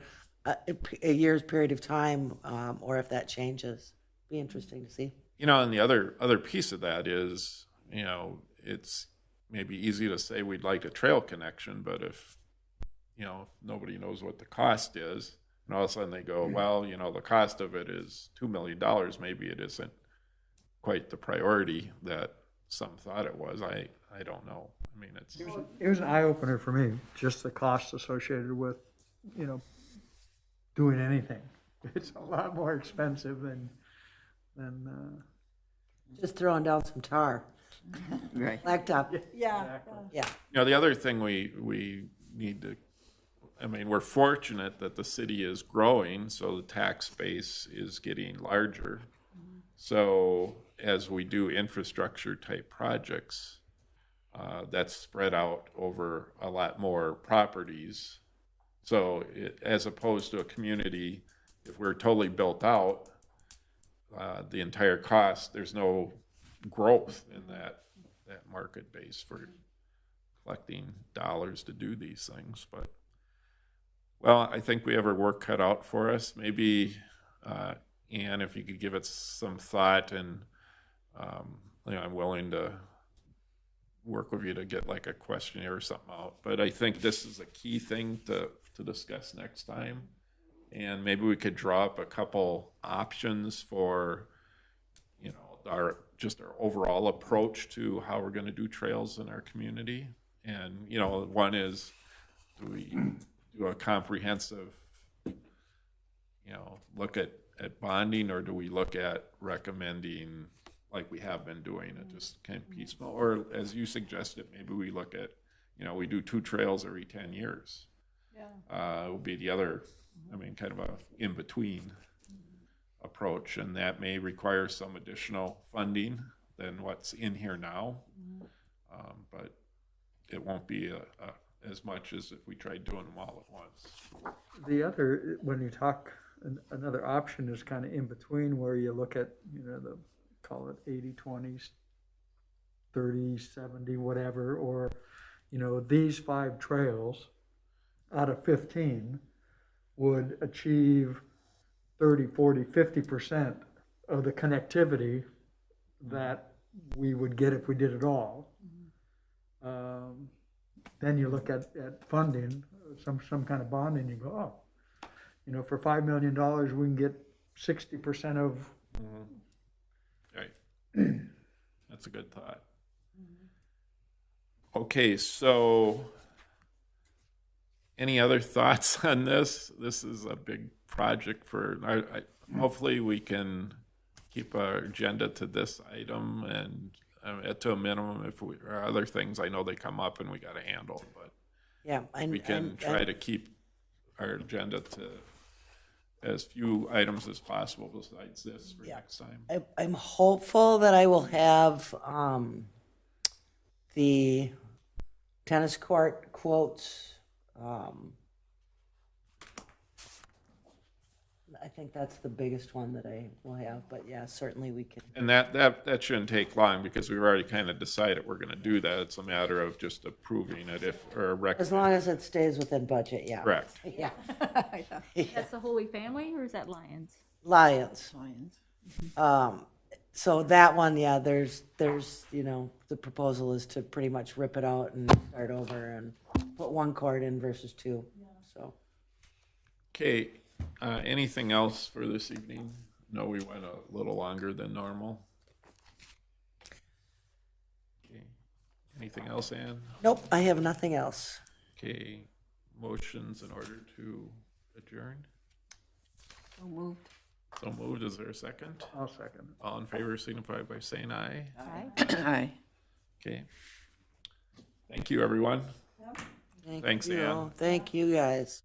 a year's period of time, or if that changes. Be interesting to see. And the other piece of that is, it's maybe easy to say we'd like a trail connection, but if nobody knows what the cost is, and all of a sudden they go, well, the cost of it is $2 million, maybe it isn't quite the priority that some thought it was. I don't know. I mean, It was an eye-opener for me, just the cost associated with, doing anything. It's a lot more expensive than Just throwing down some tar. Right. Blacktop. Yeah. Exactly. Yeah. the other thing we need to, I mean, we're fortunate that the city is growing, so the tax base is getting larger. So as we do infrastructure type projects, that's spread out over a lot more properties. So as opposed to a community, if we're totally built out, the entire cost, there's no growth in that market base for collecting dollars to do these things. But, well, I think we have our work cut out for us. Maybe, Ann, if you could give it some thought, and I'm willing to work with you to get like a questionnaire or something out. But I think this is a key thing to discuss next time. And maybe we could draw up a couple options for, our overall approach to how we're going to do trails in our community. And, one is, do we do a comprehensive, look at bonding, or do we look at recommending, like we have been doing it, just kind of piecemeal? Or as you suggested, maybe we look at, we do 2 trails every 10 years. Yeah. It will be the other, kind of a in-between approach, and that may require some additional funding than what's in here now. But it won't be as much as if we tried doing them all at once. The other, when you talk, another option is kind of in between, where you look at, call it 80/20s, 30/70, whatever, or, these 5 trails out of 15 would achieve 30, 40, 50% of the connectivity that we would get if we did it all. Then you look at funding, some kind of bonding, you go, for $5 million, we can get 60% of. Right. That's a good thought. Okay, so any other thoughts on this? This is a big project hopefully we can keep our agenda to this item, and to a minimum. If there are other things, I know they come up and we got to handle, but Yeah, we can try to keep our agenda to as few items as possible besides this for next time. I'm hopeful that I will have the tennis court quotes. I think that's the biggest one that I will have, but yeah, certainly we can. And that shouldn't take long, because we've already kind of decided we're going to do that. It's a matter of just approving it As long as it stays within budget, yeah. Correct. Yeah. That's the Holy Family, or is that Lions? Lions. So that one, yeah, there's the proposal is to pretty much rip it out and start over and put 1 court in versus 2. So. Okay. Anything else for this evening? No, we went a little longer than normal. Okay. Anything else, Ann? Nope, I have nothing else. Okay. Motions in order to adjourn? So moved. So moved. Is there a second? I'll second. All in favor signify by saying aye. Aye. Okay. Thank you, everyone. Thanks, you. Ann. Thank you, guys.